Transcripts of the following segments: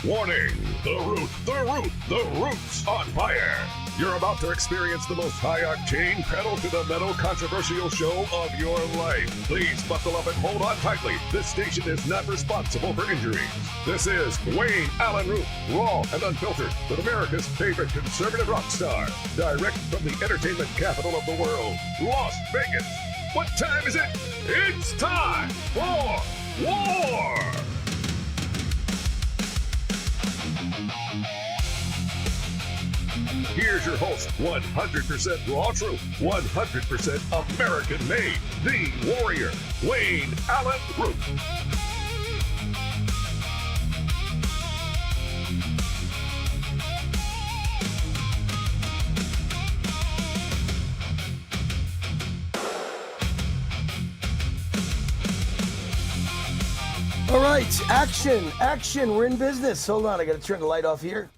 Warning! The root's on fire! You're about to experience the most high-octane, pedal-to-the-metal controversial show of your life. Please buckle up and hold on tightly. This station is not responsible for injuries. This is Wayne Allyn Root, raw and unfiltered, with America's favorite conservative rock star. Direct from the entertainment capital of the world, Las Vegas. What time is it? It's time for war! Here's your host, 100% raw truth, 100% American made, the warrior, Wayne Allyn Root. All right, action, we're in business. Hold on, I gotta turn the light off here.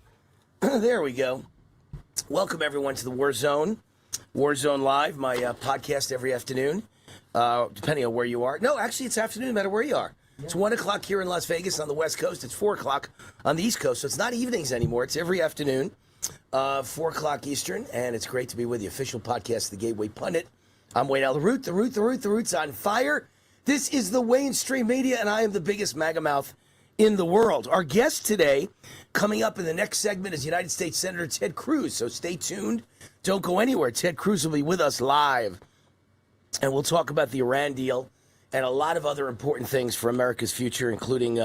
There we go. Welcome, everyone, to the War Zone Live, my podcast every afternoon, depending on where you are. No, actually, it's afternoon, no matter where you are. Yeah. It's 1 o'clock here in Las Vegas on the West Coast. It's 4 o'clock on the East Coast, so it's not evenings anymore. It's every afternoon, 4 o'clock Eastern, and it's great to be with you. Official podcast, The Gateway Pundit. I'm Wayne Allyn Root. The Root's on fire. This is the Wayne Stream Media, and I am the biggest MAGA mouth in the world. Our guest today, coming up in the next segment, is United States Senator Ted Cruz. So stay tuned. Don't go anywhere. Ted Cruz will be with us live. And we'll talk about the Iran deal and a lot of other important things for America's future, including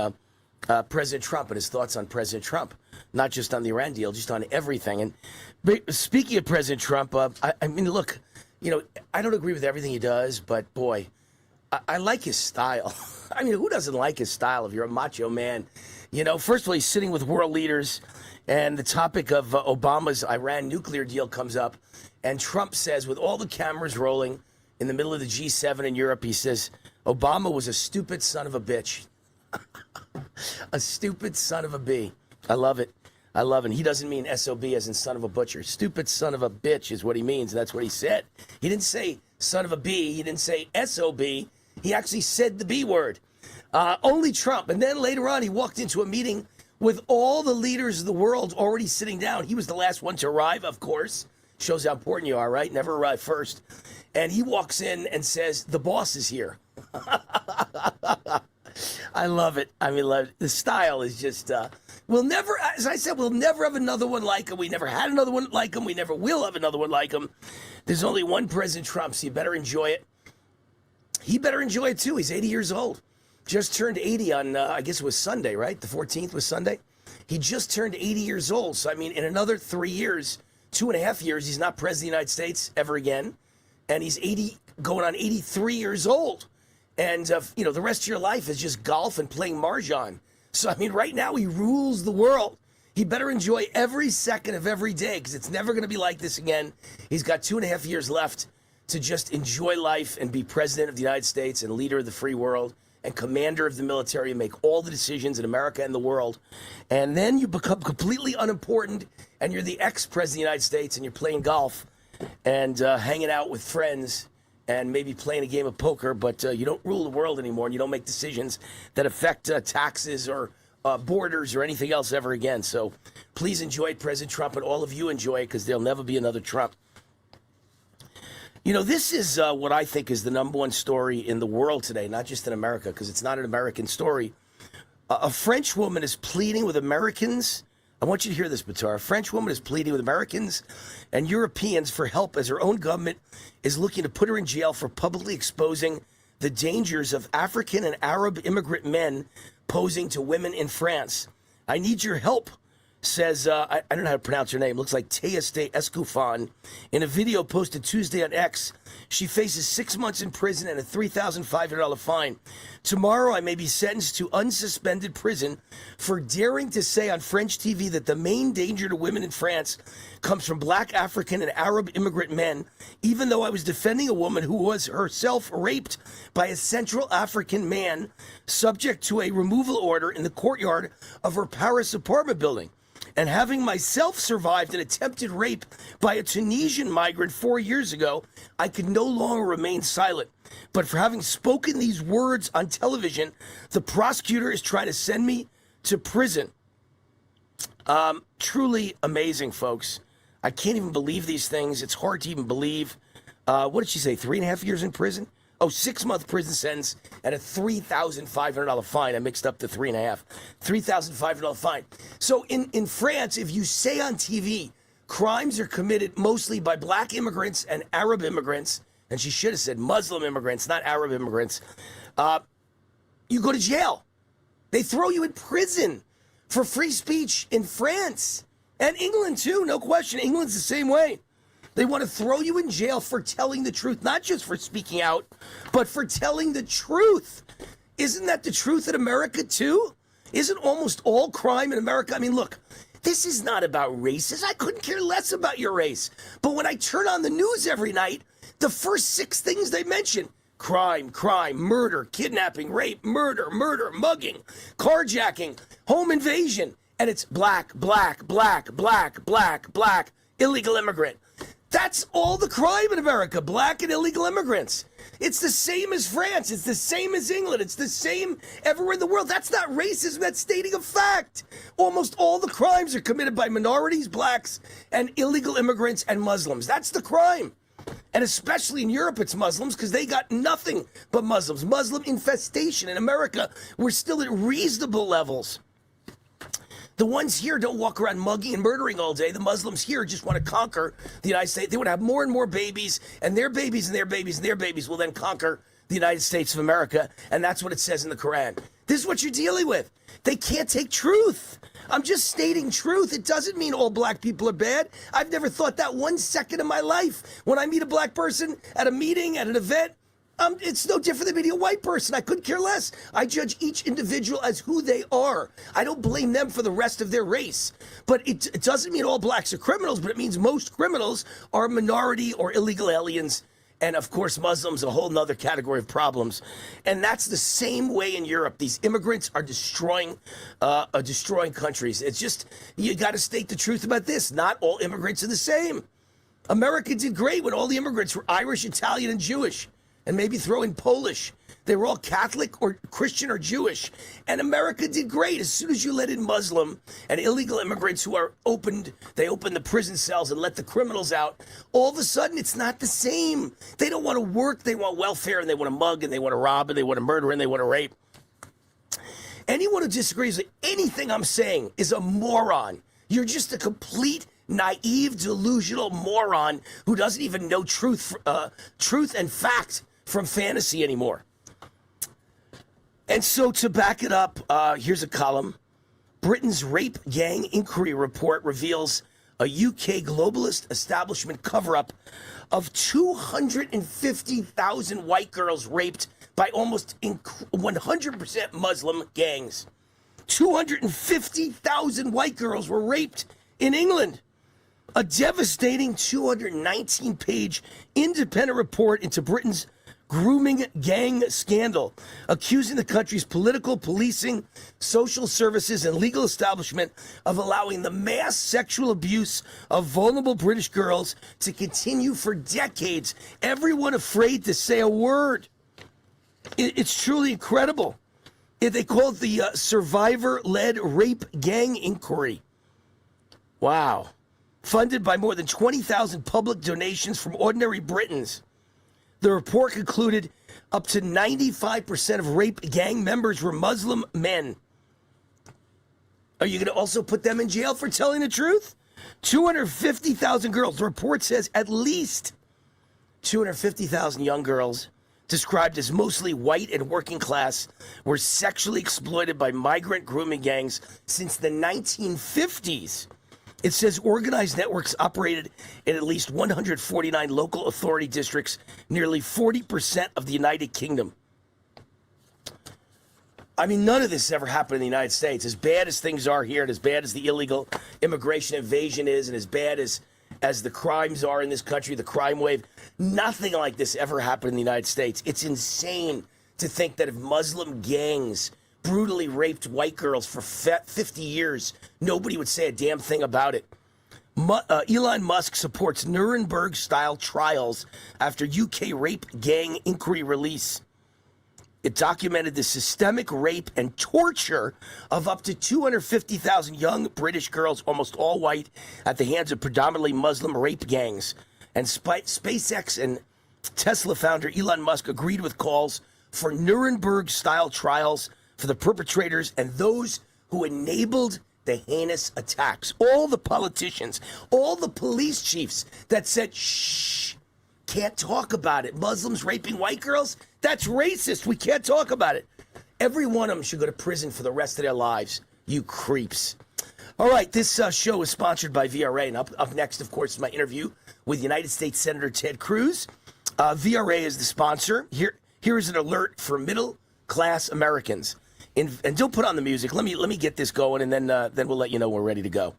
President Trump and his thoughts on President Trump. Not just on the Iran deal, just on everything. And speaking of President Trump, I mean, look, you know, I don't agree with everything he does, but boy, I like his style. I mean, who doesn't like his style if you're a macho man? You know, first of all, he's sitting with world leaders, and the topic of Obama's Iran nuclear deal comes up, and Trump says, with all the cameras rolling in the middle of the G7 in Europe, he says, Obama was a stupid son of a bitch. A stupid son of a B. I love it. I love it. He doesn't mean SOB as in son of a butcher. Stupid son of a bitch is what he means, and that's what he said. He didn't say son of a B. He didn't say SOB. He actually said the B word. Only Trump. And then later on, he walked into a meeting with all the leaders of the world already sitting down. He was the last one to arrive, of course. Shows how important you are, right? Never arrive first. And he walks in and says, the boss is here. I love it. I mean, the style is just, we'll never, as I said, we'll never have another one like him. We never had another one like him. We never will have another one like him. There's only one President Trump, so you better enjoy it. He better enjoy it, too. He's 80 years old. Just turned 80 on, I guess it was Sunday, right? The 14th was Sunday. He just turned 80 years old. So, I mean, in another 3 years, 2.5 years, he's not president of the United States ever again. And he's 80, going on 83 years old. And, you know, the rest of your life is just golf and playing Mahjong. So, I mean, right now he rules the world. He better enjoy every second of every day because it's never going to be like this again. He's got 2.5 years left to just enjoy life and be president of the United States and leader of the free world and commander of the military and make all the decisions in America and the world. And then you become completely unimportant and you're the ex-president of the United States and you're playing golf and hanging out with friends and maybe playing a game of poker, but you don't rule the world anymore and you don't make decisions that affect taxes or borders or anything else ever again. So please enjoy it, President Trump, and all of you enjoy it because there'll never be another Trump. You know, this is what I think is the number one story in the world today, not just in America, because it's not an American story. A French woman is pleading with Americans. I want you to hear this, Batar. A French woman is pleading with Americans and Europeans for help as her own government is looking to put her in jail for publicly exposing the dangers of African and Arab immigrant men posing to women in France. I need your help, says, I don't know how to pronounce her name, looks like Teaste Escufan. In a video posted Tuesday on X, she faces 6 months in prison and a $3,500 fine. Tomorrow, I may be sentenced to unsuspended prison for daring to say on French TV that the main danger to women in France comes from black, African, and Arab immigrant men, even though I was defending a woman who was herself raped by a Central African man subject to a removal order in the courtyard of her Paris apartment building. And having myself survived an attempted rape by a Tunisian migrant 4 years ago, I could no longer remain silent. But for having spoken these words on television, the prosecutor is trying to send me to prison. Truly amazing, folks. I can't even believe these things. It's hard to even believe. What did she say, 3.5 years in prison? Oh, 6-month prison sentence and a $3,500 fine. I mixed up the 3.5. $3,500 fine. So in France, if you say on TV, crimes are committed mostly by black immigrants and Arab immigrants, and she should have said Muslim immigrants, not Arab immigrants, you go to jail. They throw you in prison for free speech in France. And England, too, no question. England's the same way. They want to throw you in jail for telling the truth, not just for speaking out, but for telling the truth. Isn't that the truth in America, too? Isn't almost all crime in America? I mean, look, this is not about races. I couldn't care less about your race. But when I turn on the news every night, the first 6 things they mention: crime, murder, kidnapping, rape, murder, mugging, carjacking, home invasion. And it's black, illegal immigrant. That's all the crime in America, black and illegal immigrants. It's the same as France. It's the same as England. It's the same everywhere in the world. That's not racism. That's stating a fact. Almost all the crimes are committed by minorities, blacks, and illegal immigrants and Muslims. That's the crime. And especially in Europe, it's Muslims, because they got nothing but Muslims. Muslim infestation. In America, we're still at reasonable levels. The ones here don't walk around mugging and murdering all day. The Muslims here just want to conquer the United States. They want to have more and more babies, and their babies and their babies and their babies will then conquer the United States of America. And that's what it says in the Quran. This is what you're dealing with. They can't take truth. I'm just stating truth. It doesn't mean all black people are bad. I've never thought that 1 second in my life. When I meet a black person at a meeting, at an event, it's no different than meeting a white person. I couldn't care less. I judge each individual as who they are. I don't blame them for the rest of their race. But it doesn't mean all blacks are criminals, but it means most criminals are minority or illegal aliens. And, of course, Muslims, a whole nother category of problems. And that's the same way in Europe. These immigrants are destroying countries. It's just, you got to state the truth about this. Not all immigrants are the same. America did great when all the immigrants were Irish, Italian, and Jewish. And maybe throw in Polish. They were all Catholic or Christian or Jewish. And America did great. As soon as you let in Muslim and illegal immigrants who are they open the prison cells and let the criminals out, all of a sudden it's not the same. They don't want to work, they want welfare, and they want to mug, and they want to rob, and they want to murder, and they want to rape. Anyone who disagrees with anything I'm saying is a moron. You're just a complete naive, delusional moron who doesn't even know truth and fact from fantasy anymore. And so to back it up, here's a column. Britain's rape gang inquiry report reveals a UK globalist establishment cover-up of 250,000 white girls raped by almost 100% Muslim gangs. 250,000 white girls were raped in England. A devastating 219-page independent report into Britain's grooming gang scandal, accusing the country's political, policing, social services, and legal establishment of allowing the mass sexual abuse of vulnerable British girls to continue for decades, everyone afraid to say a word. It's truly incredible. They call it the Survivor-Led Rape Gang Inquiry. Wow. Funded by more than 20,000 public donations from ordinary Britons. The report concluded up to 95% of rape gang members were Muslim men. Are you going to also put them in jail for telling the truth? 250,000 girls. The report says at least 250,000 young girls described as mostly white and working class, were sexually exploited by migrant grooming gangs since the 1950s. It says organized networks operated in at least 149 local authority districts, nearly 40% of the United Kingdom. I mean, none of this ever happened in the United States. As bad as things are here, and as bad as the illegal immigration invasion is, and as bad as the crimes are in this country, the crime wave, nothing like this ever happened in the United States. It's insane to think that if Muslim gangs brutally raped white girls for 50 years, nobody would say a damn thing about it. Elon Musk supports Nuremberg-style trials after UK rape gang inquiry release. It documented the systemic rape and torture of up to 250,000 young British girls, almost all white, at the hands of predominantly Muslim rape gangs. And SpaceX and Tesla founder Elon Musk agreed with calls for Nuremberg-style trials for the perpetrators and those who enabled the heinous attacks. All the politicians, all the police chiefs that said, shh, can't talk about it. Muslims raping white girls? That's racist. We can't talk about it. Every one of them should go to prison for the rest of their lives. You creeps. All right, this show is sponsored by VRA. And up next, of course, is my interview with United States Senator Ted Cruz. VRA is the sponsor. Here is an alert for middle-class Americans. And don't put on the music. Let me get this going, and then we'll let you know we're ready to go.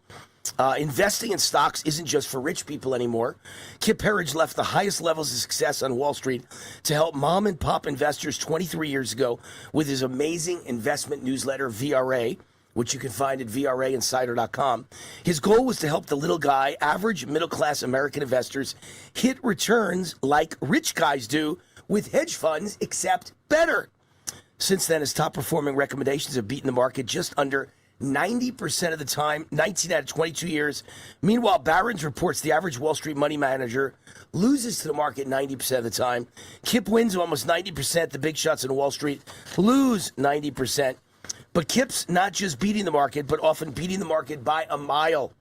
Investing in stocks isn't just for rich people anymore. Kip Herridge left the highest levels of success on Wall Street to help mom and pop investors 23 years ago with his amazing investment newsletter, VRA, which you can find at VRAinsider.com. His goal was to help the little guy, average middle-class American investors, hit returns like rich guys do with hedge funds, except better. Since then, his top-performing recommendations have beaten the market just under 90% of the time, 19 out of 22 years. Meanwhile, Barron's reports the average Wall Street money manager loses to the market 90% of the time. Kip wins almost 90%. The big shots on Wall Street lose 90%. But Kip's not just beating the market, but often beating the market by a mile.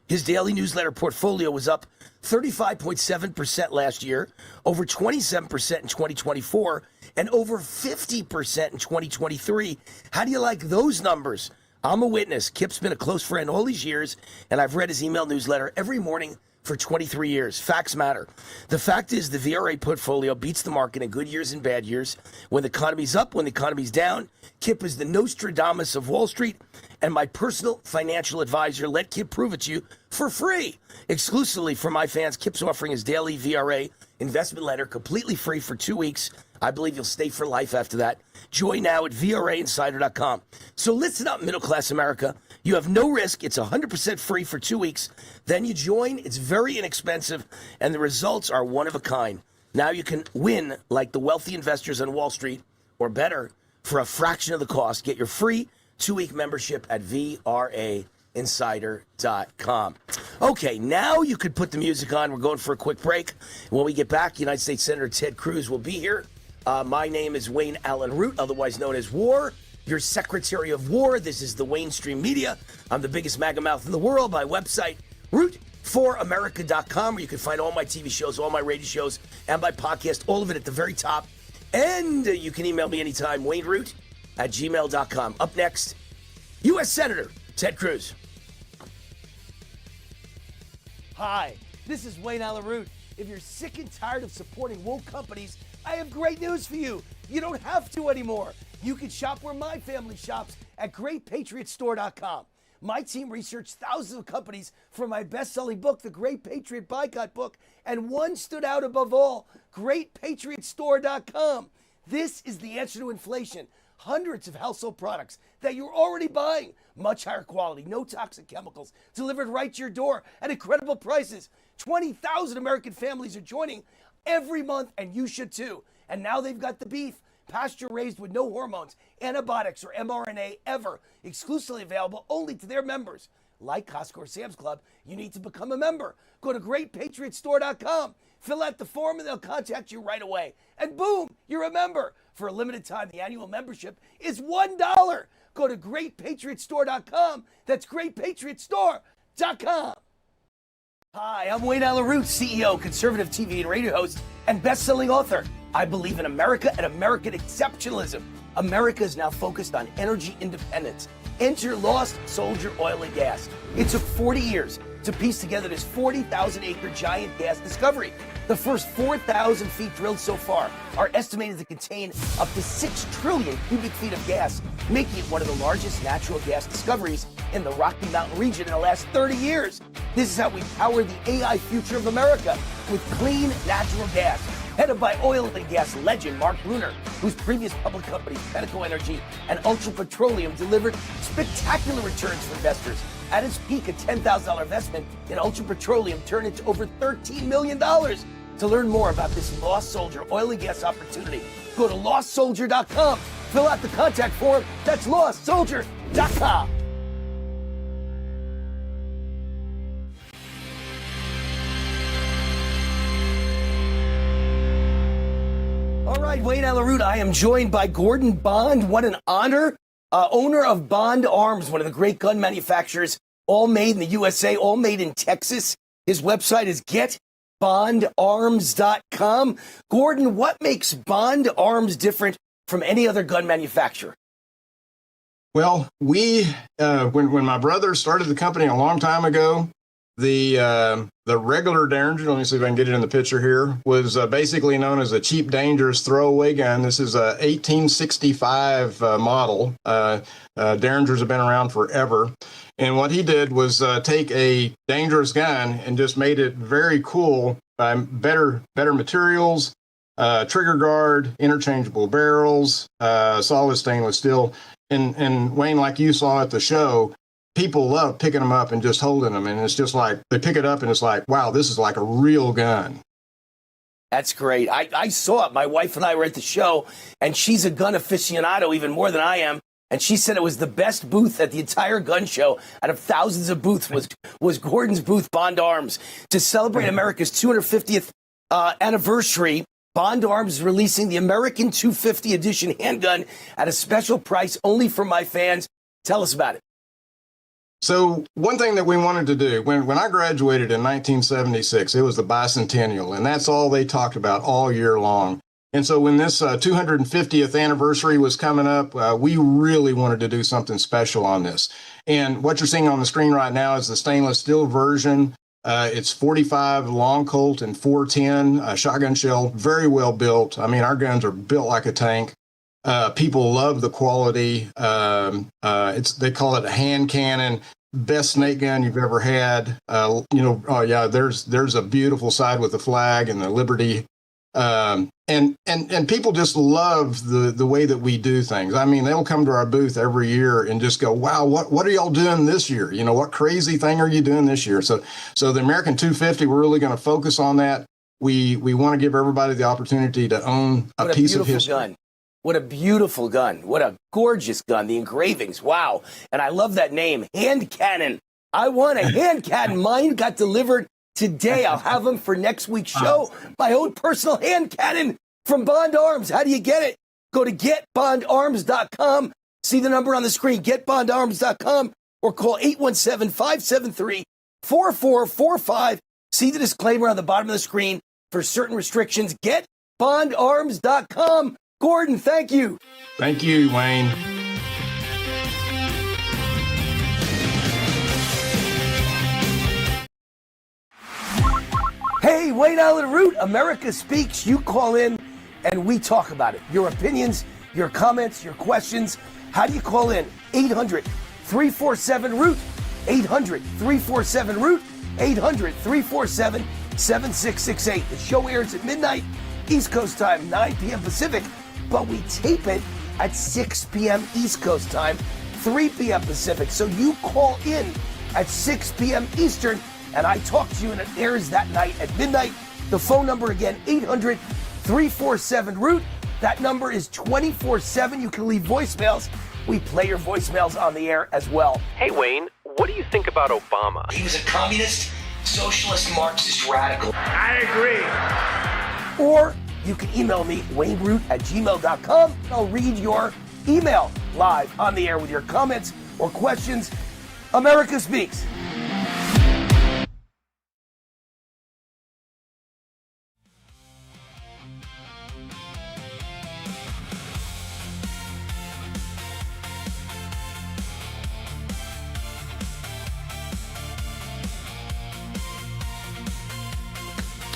His daily newsletter portfolio was up 35.7% last year, over 27% in 2024, and over 50% in 2023. How do you like those numbers? I'm a witness. Kip's been a close friend all these years, and I've read his email newsletter every morning for 23 years. Facts matter. The fact is the VRA portfolio beats the market in good years and bad years. When the economy's up, when the economy's down, Kip is the Nostradamus of Wall Street, and my personal financial advisor. Let Kip prove it to you for free. Exclusively for my fans, Kip's offering his daily VRA investment letter completely free for 2 weeks. I believe you'll stay for life after that. Join now at VRAinsider.com. So listen up, middle-class America. You have no risk. It's 100% free for 2 weeks. Then you join. It's very inexpensive, and the results are one of a kind. Now you can win like the wealthy investors on Wall Street, or better, for a fraction of the cost. Get your free 2-week membership at VRAinsider.com. Okay, now you could put the music on. We're going for a quick break. When we get back, United States Senator Ted Cruz will be here. My name is Wayne Allyn Root, otherwise known as War, your Secretary of War. This is the Wayne Stream Media. I'm the biggest MAGA mouth in the world. My website, root4america.com, where you can find all my TV shows, all my radio shows, and my podcast, all of it at the very top. And you can email me anytime, wayneroot@gmail.com. Up next, U.S. Senator Ted Cruz. Hi, this is Wayne Allyn Root. If you're sick and tired of supporting woke companies, I have great news for you. You don't have to anymore. You can shop where my family shops at GreatPatriotStore.com. My team researched thousands of companies for my best-selling book, The Great Patriot Boycott Book, and one stood out above all, GreatPatriotStore.com. This is the answer to inflation. Hundreds of household products that you're already buying. Much higher quality, no toxic chemicals, delivered right to your door at incredible prices. 20,000 American families are joining every month, and you should too. And now they've got the beef, pasture raised with no hormones, antibiotics, or mRNA ever, exclusively available only to their members. Like Costco or Sam's Club, you need to become a member. Go to GreatPatriotStore.com, fill out the form, and they'll contact you right away. And boom, you're a member. For a limited time, the annual membership is $1. Go to GreatPatriotStore.com. That's GreatPatriotStore.com. Hi, I'm Wayne Allyn Root, CEO, conservative TV and radio host, and best-selling author. I believe in America and American exceptionalism. America is now focused on energy independence. Enter Lost Soldier Oil and Gas. It took 40 years to piece together this 40,000-acre giant gas discovery. The first 4,000 feet drilled so far are estimated to contain up to 6 trillion cubic feet of gas, making it one of the largest natural gas discoveries in the Rocky Mountain region in the last 30 years. This is how we power the AI future of America with clean natural gas. Headed by oil and gas legend Mark Bruner, whose previous public companies, Pinnacle Energy and Ultra Petroleum, delivered spectacular returns for investors. At its peak, a $10,000 investment in Ultra Petroleum turned into over $13 million. To learn more about this Lost Soldier oil and gas opportunity, go to lostsoldier.com. Fill out the contact form. That's lostsoldier.com. All right, Wayne Allyn, I am joined by Gordon Bond. What an honor. Owner of Bond Arms, one of the great gun manufacturers, all made in the USA, all made in Texas. His website is getbondarms.com. Gordon, what makes Bond Arms different from any other gun manufacturer? Well, when my brother started the company a long time ago, the regular Derringer, let me see if I can get it in the picture here, was basically known as a cheap, dangerous throwaway gun. This is a 1865 model. Derringers have been around forever. And what he did was take a dangerous gun and just made it very cool by better materials, trigger guard, interchangeable barrels, solid stainless steel. And Wayne, like you saw at the show, people love picking them up and just holding them. And it's just like, they pick it up and it's like, wow, this is like a real gun. That's great. I saw it. My wife and I were at the show, and she's a gun aficionado even more than I am. And she said it was the best booth at the entire gun show. Out of thousands of booths was Gordon's booth, Bond Arms. To celebrate America's 250th anniversary, Bond Arms is releasing the American 250 edition handgun at a special price only for my fans. Tell us about it. So one thing that we wanted to do, when I graduated in 1976, it was the bicentennial, and that's all they talked about all year long. And so when this 250th anniversary was coming up, we really wanted to do something special on this. And what you're seeing on the screen right now is the stainless steel version. It's 45 long Colt and 410 shotgun shell, very well built. I mean, our guns are built like a tank. People love the quality. They call it a hand cannon. Best snake gun you've ever had. There's a beautiful side with the flag and the Liberty. And people just love the way that we do things. I mean, they'll come to our booth every year and just go, wow, what are y'all doing this year? You know, what crazy thing are you doing this year? So the American 250, we're really going to focus on that. We want to give everybody the opportunity to own a piece of history. Gun. What a beautiful gun. What a gorgeous gun. The engravings. Wow. And I love that name, hand cannon. I want a hand cannon. Mine got delivered today. I'll have them for next week's show. My own personal hand cannon from Bond Arms. How do you get it? Go to getbondarms.com. See the number on the screen, getbondarms.com, or call 817-573-4445. See the disclaimer on the bottom of the screen for certain restrictions. Getbondarms.com. Gordon, thank you. Thank you, Wayne. Hey, Wayne Allyn Root, America Speaks. You call in and we talk about it. Your opinions, your comments, your questions. How do you call in? 800-347-ROOT. 800-347-ROOT. 800-347-7668. The show airs at midnight, East Coast time, 9 p.m. Pacific. But we tape it at 6 p.m. East Coast time, 3 p.m. Pacific. So you call in at 6 p.m. Eastern, and I talk to you, and it airs that night at midnight. The phone number again, 800-347-ROOT. That number is 24/7. You can leave voicemails. We play your voicemails on the air as well. Hey, Wayne, what do you think about Obama? He was a communist, socialist, Marxist radical. I agree. Or you can email me, wayneroot@gmail.com. I'll read your email live on the air with your comments or questions. America Speaks.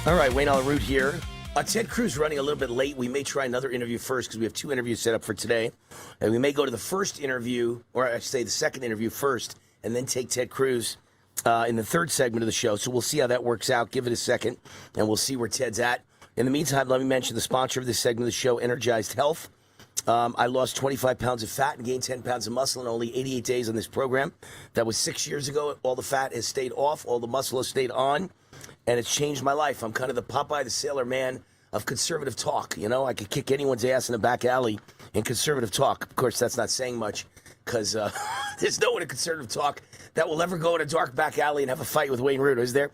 All right, Wayne Allyn here. Ted Cruz running a little bit late. We may try another interview first because we have 2 interviews set up for today. And we may go to the first interview, or I should say the second interview first, and then take Ted Cruz in the third segment of the show. So we'll see how that works out. Give it a second, and we'll see where Ted's at. In the meantime, let me mention the sponsor of this segment of the show, Energized Health. I lost 25 pounds of fat and gained 10 pounds of muscle in only 88 days on this program. That was 6 years ago. All the fat has stayed off. All the muscle has stayed on. And it's changed my life. I'm kind of the Popeye the Sailor Man of conservative talk. You know, I could kick anyone's ass in a back alley in conservative talk. Of course, that's not saying much because there's no one in conservative talk that will ever go in a dark back alley and have a fight with Wayne Root, is there?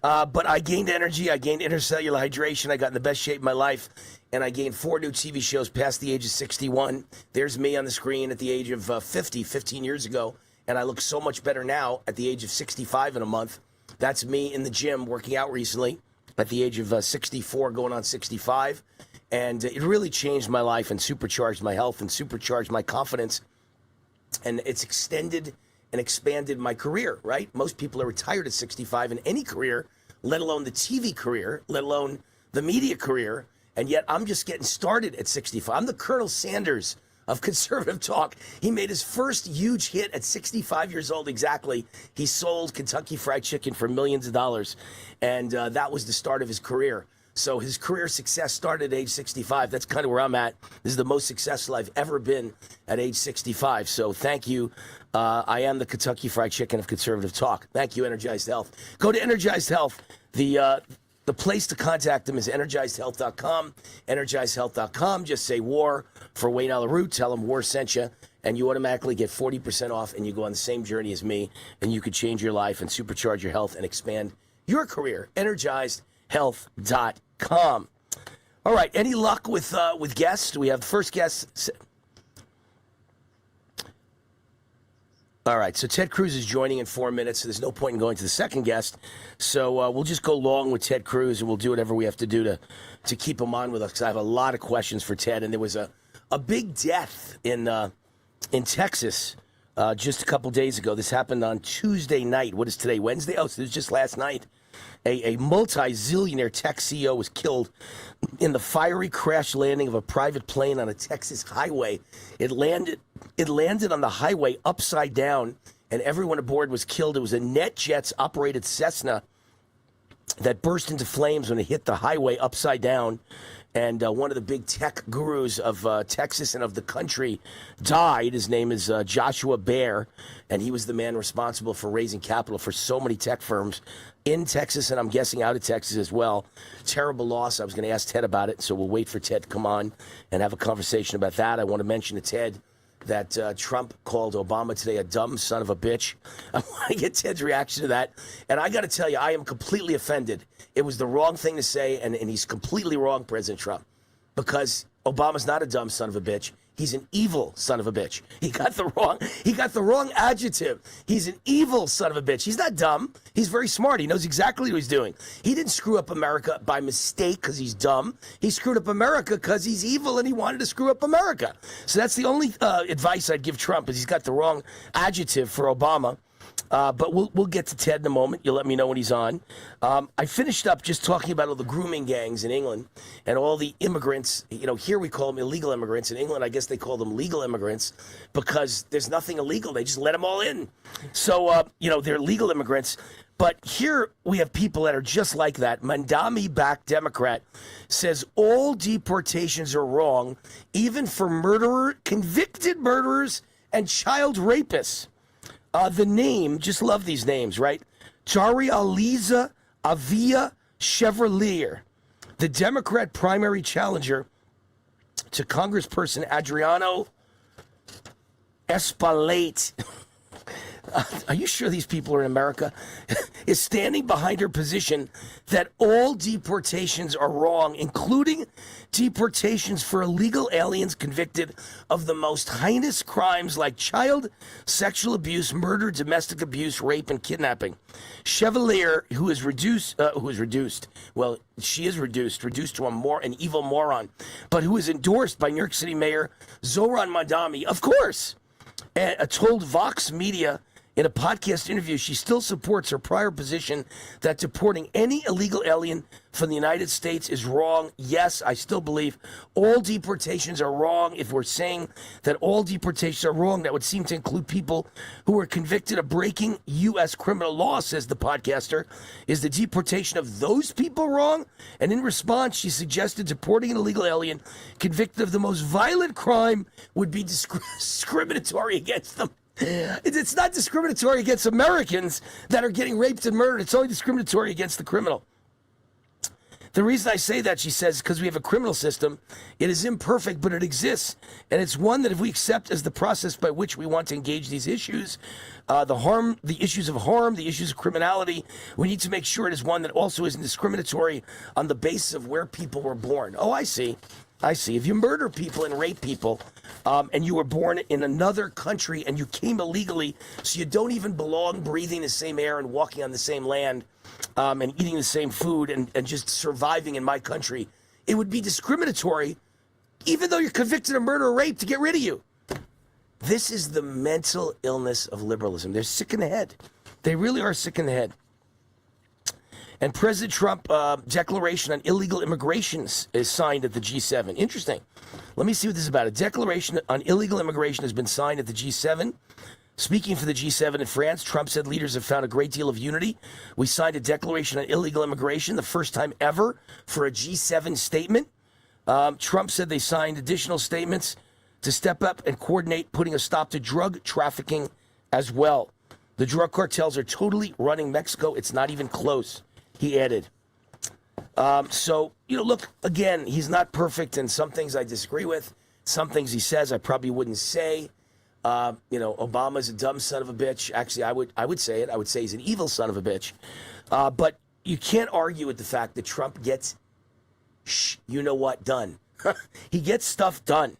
But I gained energy. I gained intercellular hydration. I got in the best shape of my life. And I gained 4 new TV shows past the age of 61. There's me on the screen at the age of 50, 15 years ago. And I look so much better now at the age of 65 in a month. That's me in the gym working out recently at the age of 64 going on 65. And it really changed my life and supercharged my health and supercharged my confidence. And it's extended and expanded my career, right? Most people are retired at 65 in any career, let alone the TV career, let alone the media career. And yet I'm just getting started at 65. I'm the Colonel Sanders of conservative talk. He made his first huge hit at 65 years old exactly. He sold Kentucky Fried Chicken for millions of dollars. And that was the start of his career. So his career success started at age 65. That's kind of where I'm at. This is the most successful I've ever been at age 65. So thank you. I am the Kentucky Fried Chicken of conservative talk. Thank you, Energized Health. Go to Energized Health. The place to contact them is energizedhealth.com. Energizedhealth.com. Just say war for Wayne Allyn. Tell them war sent you, and you automatically get 40% off, and you go on the same journey as me, and you could change your life and supercharge your health and expand your career. Energizedhealth.com. All right. Any luck with guests? We have the first guest. All right, so Ted Cruz is joining in 4 minutes, so there's no point in going to the second guest. So we'll just go long with Ted Cruz, and we'll do whatever we have to do to keep him on with us, because I have a lot of questions for Ted. And there was a big death in Texas just a couple days ago. This happened on Tuesday night. What is today, Wednesday? Oh, so it was just last night. A multi-zillionaire tech CEO was killed in the fiery crash landing of a private plane on a Texas highway. It landed on the highway upside down, and everyone aboard was killed. It was a NetJets-operated Cessna that burst into flames when it hit the highway upside down. And one of the big tech gurus of Texas and of the country died. His name is Joshua Baer, and he was the man responsible for raising capital for so many tech firms in Texas, and I'm guessing out of Texas as well. Terrible loss. I was going to ask Ted about it, so we'll wait for Ted to come on and have a conversation about that. I want to mention to Ted that Trump called Obama today a dumb son of a bitch. I want to get Ted's reaction to that. And I got to tell you, I am completely offended. It was the wrong thing to say, and he's completely wrong, President Trump, because Obama's not a dumb son of a bitch. He's an evil son of a bitch. He got the wrong adjective. He's an evil son of a bitch. He's not dumb. He's very smart. He knows exactly what he's doing. He didn't screw up America by mistake because he's dumb. He screwed up America because he's evil and he wanted to screw up America. So that's the only advice I'd give Trump, is he's got the wrong adjective for Obama. But we'll get to Ted in a moment. You'll let me know when he's on. I finished up just talking about all the grooming gangs in England and all the immigrants. You know, here we call them illegal immigrants. In England, I guess they call them legal immigrants because there's nothing illegal. They just let them all in. So, they're legal immigrants. But here we have people that are just like that. Mandami-backed Democrat says all deportations are wrong, even for convicted murderers and child rapists. The name, just love these names, right? Aliza Avia Chevalier, the Democrat primary challenger to Congressperson Adriano Espalate. Are you sure these people are in America? Is standing behind her position that all deportations are wrong, including deportations for illegal aliens convicted of the most heinous crimes like child sexual abuse, murder, domestic abuse, rape, and kidnapping. Chevalier, she is reduced to an evil moron, but who is endorsed by New York City Mayor Zohran Mamdani, of course, told Vox Media In a podcast interview, she still supports her prior position that deporting any illegal alien from the United States is wrong. Yes, I still believe all deportations are wrong. If we're saying that all deportations are wrong, that would seem to include people who were convicted of breaking U.S. criminal law, says the podcaster. Is the deportation of those people wrong? And in response, she suggested deporting an illegal alien convicted of the most violent crime would be discriminatory against them. It's not discriminatory against Americans that are getting raped and murdered. It's only discriminatory against the criminal. The reason I say that, she says, is because we have a criminal system. It is imperfect, but it exists. And it's one that if we accept as the process by which we want to engage these issues, the issues of harm, the issues of criminality, we need to make sure it is one that also isn't discriminatory on the basis of where people were born. Oh, I see. If you murder people and rape people, and you were born in another country and you came illegally, so you don't even belong breathing the same air and walking on the same land, and eating the same food and just surviving in my country, it would be discriminatory, even though you're convicted of murder or rape, to get rid of you. This is the mental illness of liberalism. They're sick in the head. They really are sick in the head. And President Trump declaration on illegal immigration is signed at the G7. Interesting. Let me see what this is about. A declaration on illegal immigration has been signed at the G7. Speaking for the G7 in France, Trump said leaders have found a great deal of unity. We signed a declaration on illegal immigration, the first time ever for a G7 statement. Trump said they signed additional statements to step up and coordinate putting a stop to drug trafficking as well. The drug cartels are totally running Mexico. It's not even close, he added. So, look, again, he's not perfect, and some things I disagree with. Some things he says I probably wouldn't say. Obama's a dumb son of a bitch. Actually, I would say it. I would say he's an evil son of a bitch. But you can't argue with the fact that Trump gets, done. He gets stuff done.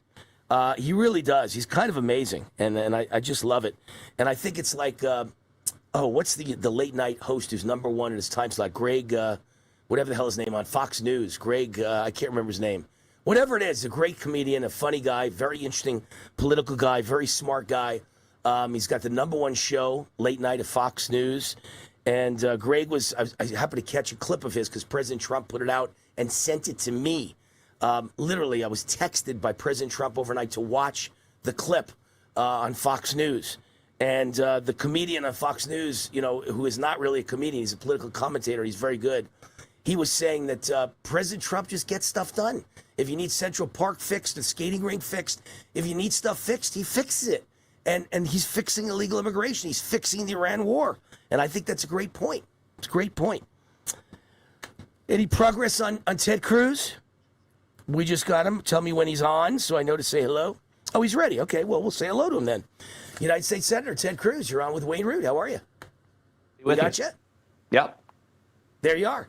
He really does. He's kind of amazing, and I just love it. And I think it's like, what's the late night host who's number one in his time slot? Greg, whatever the hell his name on Fox News. Greg, I can't remember his name. Whatever it is, a great comedian, a funny guy, very interesting political guy, very smart guy. He's got the number one show, late night at Fox News. And Greg I happened to catch a clip of his because President Trump put it out and sent it to me. Literally, I was texted by President Trump overnight to watch the clip on Fox News. And the comedian on Fox News, who is not really a comedian, he's a political commentator, he's very good. He was saying that President Trump just gets stuff done. If you need Central Park fixed, the skating rink fixed, if you need stuff fixed, he fixes it. And he's fixing illegal immigration. He's fixing the Iran war. And I think that's a great point. It's a great point. Any progress on Ted Cruz? We just got him. Tell me when he's on so I know to say hello. Oh, he's ready. Okay, well, we'll say hello to him then. United States Senator Ted Cruz, you're on with Wayne Root. How are you? We got you? Yep. There you are.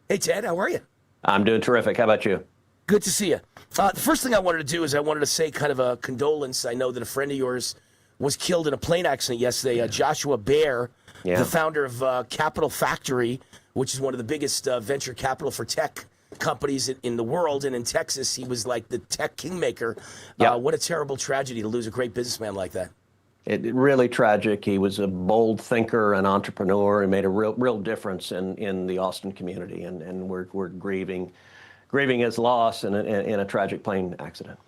Hey, Ted, how are you? I'm doing terrific. How about you? Good to see you. The first thing I wanted to do is I wanted to say kind of a condolence. I know that a friend of yours was killed in a plane accident yesterday, Joshua Baer, the founder of Capital Factory, which is one of the biggest venture capital for tech companies in the world. And in Texas, he was like the tech kingmaker. What a terrible tragedy to lose a great businessman like that. It really tragic. He was a bold thinker and entrepreneur and made a real difference in the Austin community. And we're grieving his loss in a tragic plane accident.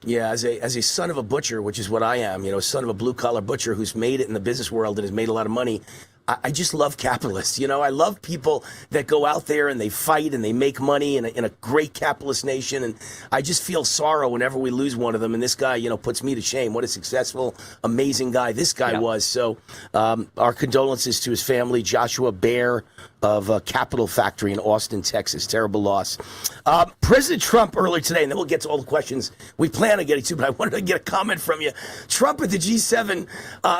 Yeah, as a son of a butcher, which is what I am, son of a blue-collar butcher who's made it in the business world and has made a lot of money, I just love capitalists. I love people that go out there and they fight and they make money in a great capitalist nation. And I just feel sorrow whenever we lose one of them. And this guy, puts me to shame. What a successful, amazing guy this guy was. So our condolences to his family, Joshua Baer of Capital Factory in Austin, Texas. Terrible loss. President Trump earlier today, and then we'll get to all the questions we plan on getting to, but I wanted to get a comment from you. Trump at the G7,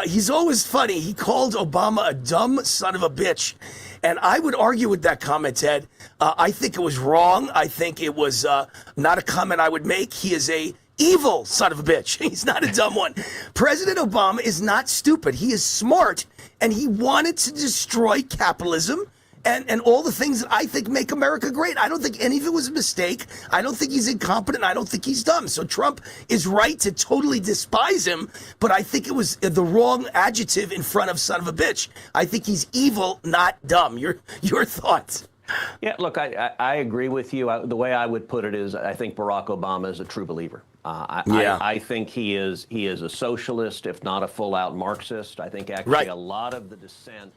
he's always funny. He called Obama a dumb son of a bitch. And I would argue with that comment, Ted. I think it was wrong. I think it was not a comment I would make. He is a evil son of a bitch. He's not a dumb one. President Obama is not stupid. He is smart, and he wanted to destroy capitalism and all the things that I think make America great. I don't think any of it was a mistake. I don't think he's incompetent. I don't think he's dumb. So Trump is right to totally despise him, but I think it was the wrong adjective in front of son of a bitch. I think he's evil, not dumb. Your thoughts? Yeah, look, I agree with you. The way I would put it is I think Barack Obama is a true believer. I think he is a socialist, if not a full-out Marxist. I think actually a lot of the dissent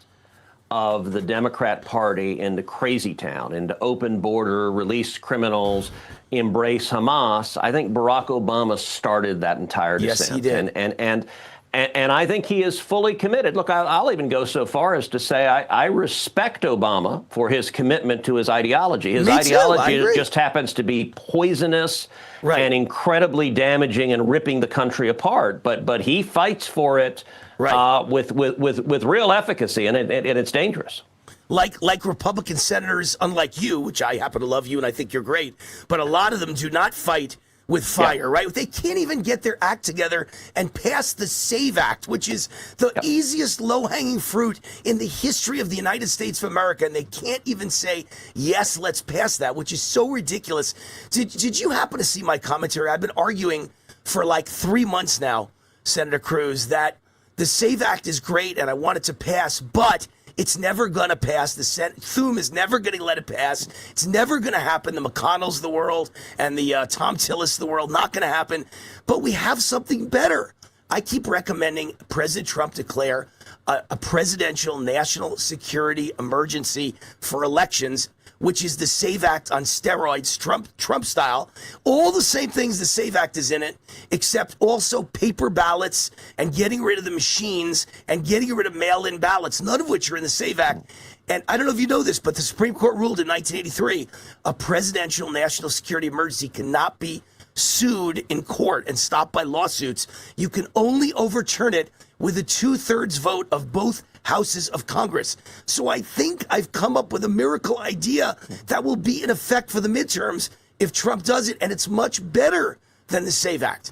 of the Democrat Party into crazy town, into open border, release criminals, embrace Hamas. I think Barack Obama started that entire dissent. Yes, he did. And I think he is fully committed. Look, I'll even go so far as to say I respect Obama for his commitment to his ideology. His ideology just happens to be poisonous and incredibly damaging and ripping the country apart. But he fights for it with real efficacy, and it's dangerous. Like Republican senators, unlike you, which I happen to love you and I think you're great, but a lot of them do not fight with fire, right? They can't even get their act together and pass the SAVE Act, which is the easiest low-hanging fruit in the history of the United States of America, and they can't even say, yes, let's pass that, which is so ridiculous. Did you happen to see my commentary? I've been arguing for like 3 months now, Senator Cruz, that the SAVE Act is great and I want it to pass, but it's never going to pass. The Thune is never going to let it pass. It's never going to happen. The McConnells of the world and the Tom Tillis of the world, not going to happen. But we have something better. I keep recommending President Trump declare a presidential national security emergency for elections, which is the SAVE Act on steroids, Trump style. All the same things the SAVE Act is in it, except also paper ballots and getting rid of the machines and getting rid of mail-in ballots, none of which are in the SAVE Act. And I don't know if you know this, but the Supreme Court ruled in 1983, a presidential national security emergency cannot be sued in court and stopped by lawsuits. You can only overturn it with a 2/3 vote of both houses of Congress. So I think I've come up with a miracle idea that will be in effect for the midterms if Trump does it, and it's much better than the SAVE Act.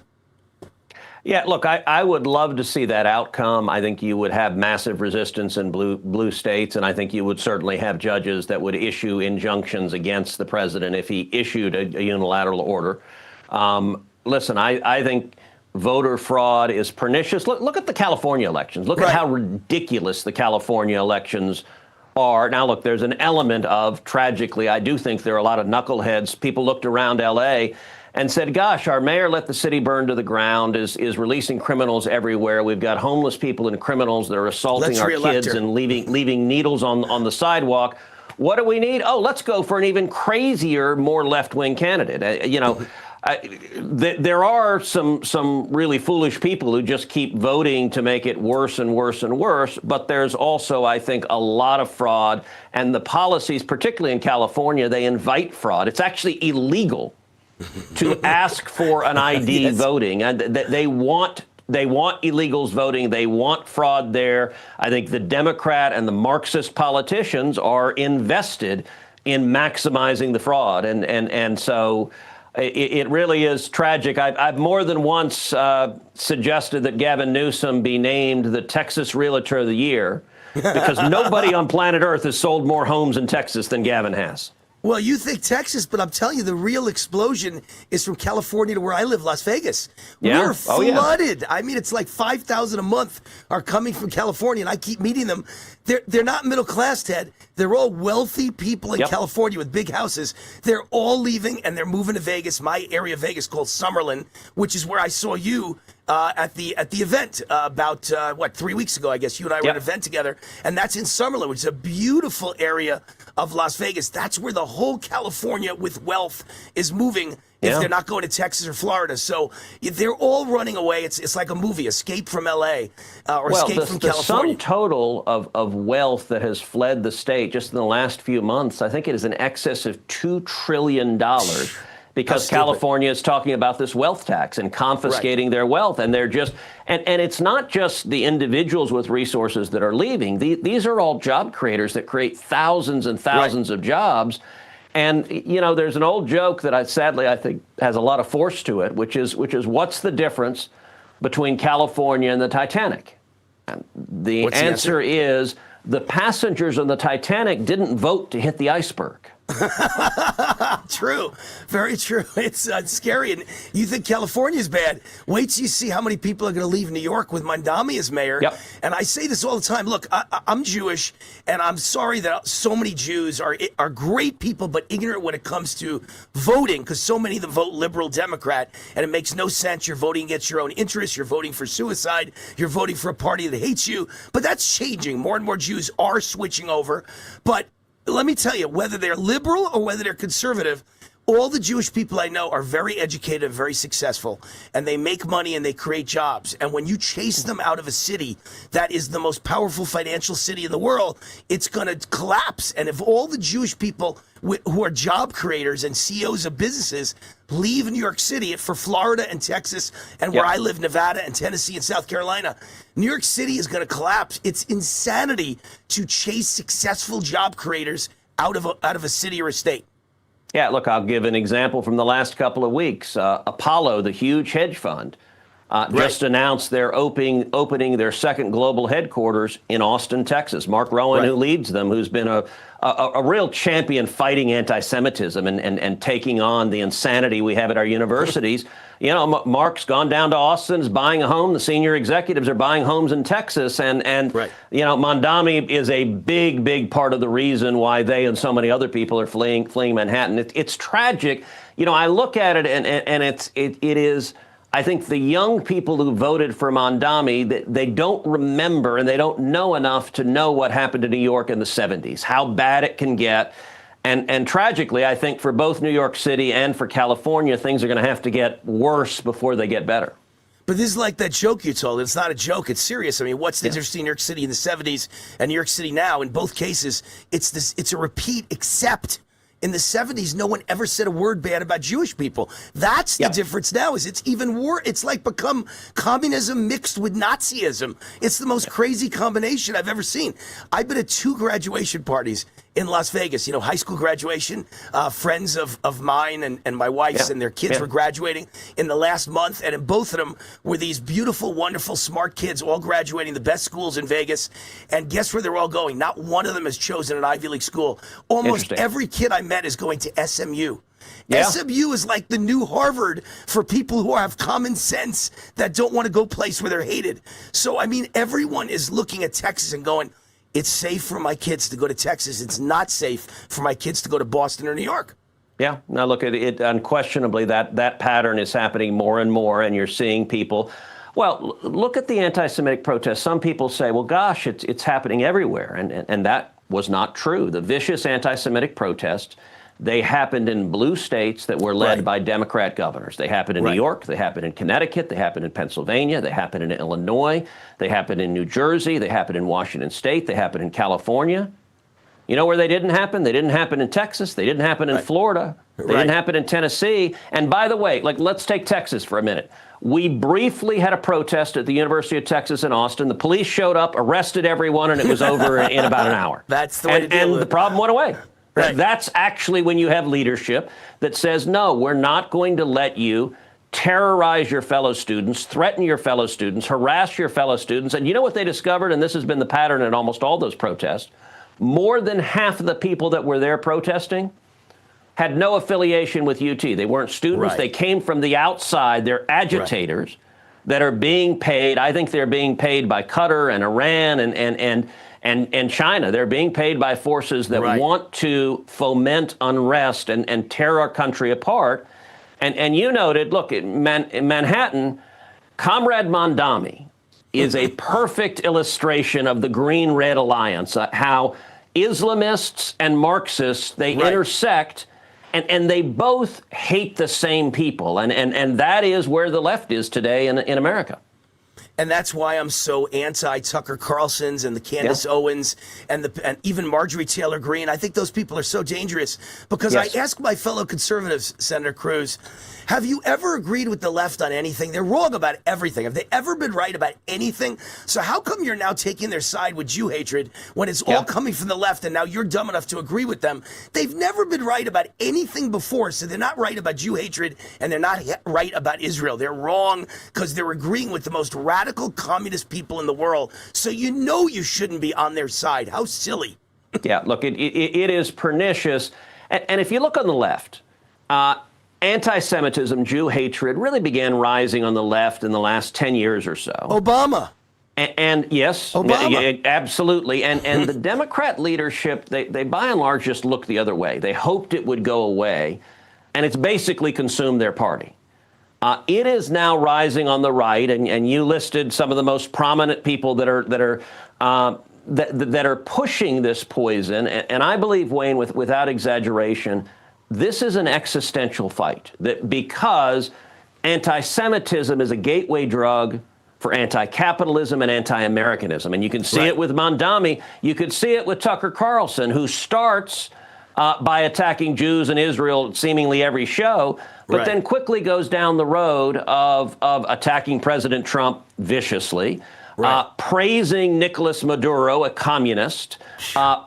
Yeah, look, I would love to see that outcome. I think you would have massive resistance in blue states, and I think you would certainly have judges that would issue injunctions against the president if he issued a unilateral order. Listen, I think voter fraud is pernicious. Look at the California elections. Look at how ridiculous the California elections are. Now, look, there's an element of, tragically, I do think there are a lot of knuckleheads. People looked around L.A. and said, gosh, our mayor let the city burn to the ground, is releasing criminals everywhere. We've got homeless people and criminals that are assaulting our kids and leaving needles on the sidewalk. What do we need? Oh, let's go for an even crazier, more left-wing candidate. There are some really foolish people who just keep voting to make it worse and worse and worse. But there's also, I think, a lot of fraud. And the policies, particularly in California, they invite fraud. It's actually illegal to ask for an ID voting. And they want illegals voting. They want fraud there. I think the Democrat and the Marxist politicians are invested in maximizing the fraud. And so it really is tragic. I've more than once suggested that Gavin Newsom be named the Texas Realtor of the Year because nobody on planet Earth has sold more homes in Texas than Gavin has. Well, you think Texas, but I'm telling you, the real explosion is from California to where I live, Las Vegas. Yeah. We're flooded. I mean, it's like 5,000 a month are coming from California, and I keep meeting them. They're not middle class, Ted. They're all wealthy people in California with big houses. They're all leaving, and they're moving to Vegas, my area of Vegas called Summerlin, which is where I saw you at the event about 3 weeks ago. I guess you and I were at an event together, and that's in Summerlin, which is a beautiful area of Las Vegas. That's where the whole California with wealth is moving if they're not going to Texas or Florida. So they're all running away. It's like a movie, Escape from L.A. Or Escape from California. The sum total of wealth that has fled the state just in the last few months, I think it is in excess of $2 trillion. Because California is talking about this wealth tax and confiscating their wealth. And they're just, and it's not just the individuals with resources that are leaving. These are all job creators that create thousands and thousands of jobs. And, there's an old joke that I think has a lot of force to it, which is what's the difference between California and the Titanic? And the answer is the passengers on the Titanic didn't vote to hit the iceberg. True. Very true. It's scary. And you think California's bad. Wait till you see how many people are going to leave New York with Mondami as mayor. Yep. And I say this all the time. Look, I'm Jewish, and I'm sorry that so many Jews are great people, but ignorant when it comes to voting, because so many of them vote liberal Democrat, and it makes no sense. You're voting against your own interests. You're voting for suicide. You're voting for a party that hates you. But that's changing. More and more Jews are switching over. But let me tell you, whether they're liberal or whether they're conservative, all the Jewish people I know are very educated and very successful, and they make money and they create jobs. And when you chase them out of a city that is the most powerful financial city in the world, it's going to collapse. And if all the Jewish people who are job creators and CEOs of businesses leave New York City for Florida and Texas and where I live, Nevada and Tennessee and South Carolina, New York City is going to collapse. It's insanity to chase successful job creators out of a city or a state. Yeah, look, I'll give an example from the last couple of weeks. Apollo, the huge hedge fund, just announced they're opening their second global headquarters in Austin, Texas. Mark Rowan, who leads them, who's been a real champion fighting anti-Semitism and taking on the insanity we have at our universities. You know, Mark's gone down to Austin, is buying a home. The senior executives are buying homes in Texas. And you know, Mondami is a big, big part of the reason why they and so many other people are fleeing Manhattan. It's tragic. You know, I look at it and it is, I think the young people who voted for Mondami, they don't remember and they don't know enough to know what happened to New York in the 70s, how bad it can get. And tragically, I think for both New York City and for California, things are going to have to get worse before they get better. But this is like that joke you told. It's not a joke. It's serious. I mean, what's the difference between New York City in the 70s and New York City now? In both cases, it's a repeat, except in the 70s, no one ever said a word bad about Jewish people. That's the difference now, is it's even worse. It's like become communism mixed with Nazism. It's the most crazy combination I've ever seen. I've been at 2 graduation parties in Las Vegas, you know, high school graduation, friends of mine and my wife's and their kids were graduating in the last month. And in both of them were these beautiful, wonderful, smart kids all graduating the best schools in Vegas. And guess where they're all going? Not one of them has chosen an Ivy League school. Almost every kid I met is going to SMU. Yeah. SMU is like the new Harvard for people who have common sense that don't want to go place where they're hated. So, I mean, everyone is looking at Texas and going, it's safe for my kids to go to Texas. It's not safe for my kids to go to Boston or New York. Yeah. Now, look, it unquestionably, that pattern is happening more and more, and you're seeing people. Well, look at the anti-Semitic protests. Some people say, well, gosh, it's happening everywhere. And that was not true. The vicious anti-Semitic protests, they happened in blue states that were led by Democrat governors. They happened in New York. They happened in Connecticut. They happened in Pennsylvania. They happened in Illinois. They happened in New Jersey. They happened in Washington State. They happened in California. You know where they didn't happen? They didn't happen in Texas. They didn't happen in Florida. They didn't happen in Tennessee. And by the way, like, let's take Texas for a minute. We briefly had a protest at the University of Texas in Austin. The police showed up, arrested everyone, and it was over in about an hour. That's the way to deal with it. And the problem went away. Right. That's actually when you have leadership that says, no, we're not going to let you terrorize your fellow students, threaten your fellow students, harass your fellow students. And you know what they discovered? And this has been the pattern in almost all those protests. More than half of the people that were there protesting had no affiliation with UT. They weren't students. They came from the outside. They're agitators that are being paid. I think they're being paid by Qatar and Iran and China. They're being paid by forces that want to foment unrest and tear our country apart. And you noted, look, in Manhattan, Comrade Mondami is a perfect illustration of the Green-Red Alliance, how Islamists and Marxists, they intersect, and they both hate the same people. And that is where the left is today in America. And that's why I'm so anti-Tucker Carlson's and the Candace Owens and even Marjorie Taylor Greene. I think those people are so dangerous because I ask my fellow conservatives, Senator Cruz, have you ever agreed with the left on anything? They're wrong about everything. Have they ever been right about anything? So how come you're now taking their side with Jew hatred when it's all coming from the left and now you're dumb enough to agree with them? They've never been right about anything before, so they're not right about Jew hatred and they're not right about Israel. They're wrong because they're agreeing with the most radical communist people in the world. So you know you shouldn't be on their side. How silly. Yeah, look, it is pernicious. And if you look on the left, anti-Semitism, Jew hatred really began rising on the left in the last 10 years or so. Obama. And yes, Obama. Absolutely. And the Democrat leadership, they by and large just looked the other way. They hoped it would go away, and it's basically consumed their party. It is now rising on the right, and you listed some of the most prominent people that are pushing this poison. And I believe, Wayne, without exaggeration, this is an existential fight, that because anti-Semitism is a gateway drug for anti-capitalism and anti-Americanism. And you can see it with Mondami. You could see it with Tucker Carlson, who starts by attacking Jews in Israel seemingly every show, but then quickly goes down the road of attacking President Trump viciously, praising Nicolas Maduro, a communist,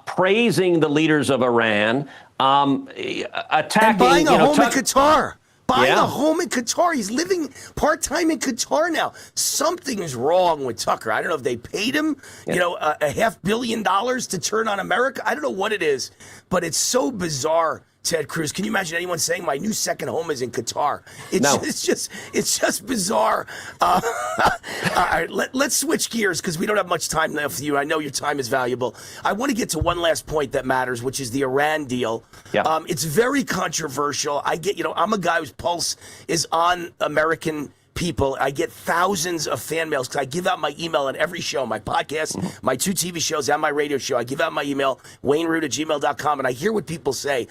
praising the leaders of Iran, attacking... And buying a home in Qatar. Buying Yeah. a home in Qatar. He's living part-time in Qatar now. Something's wrong with Tucker. I don't know if they paid him, $500 million to turn on America. I don't know what it is, but it's so bizarre, Ted Cruz. Can you imagine anyone saying my new second home is in Qatar? It's just bizarre. All right, let's switch gears because we don't have much time left for you. I know your time is valuable. I want to get to one last point that matters, which is the Iran deal. Yeah. It's very controversial. I'm a guy whose pulse is on American people. I get thousands of fan mails because I give out my email on every show, my podcast, my 2 TV shows, and my radio show. I give out my email, wayneroot@gmail.com, and I hear what people say.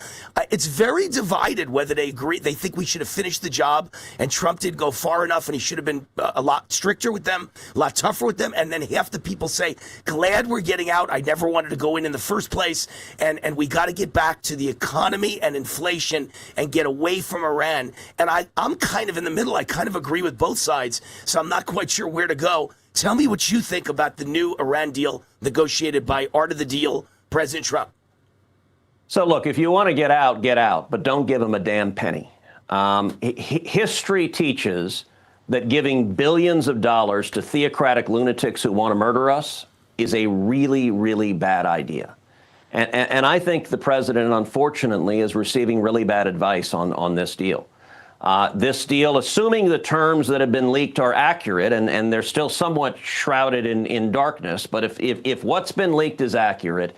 It's very divided whether they agree. They think we should have finished the job, and Trump did go far enough, and he should have been a lot stricter with them, a lot tougher with them. And then half the people say, glad we're getting out. I never wanted to go in the first place, and we got to get back to the economy and inflation and get away from Iran. And I'm kind of in the middle. I kind of agree with both sides, so I'm not quite sure where to go. Tell me what you think about the new Iran deal negotiated by Art of the Deal, President Trump. So look, if you want to get out, but don't give them a damn penny. History teaches that giving billions of dollars to theocratic lunatics who want to murder us is a really, really bad idea. And I think the president, unfortunately, is receiving really bad advice on this deal. This deal, assuming the terms that have been leaked are accurate, and they're still somewhat shrouded in darkness, but if what's been leaked is accurate,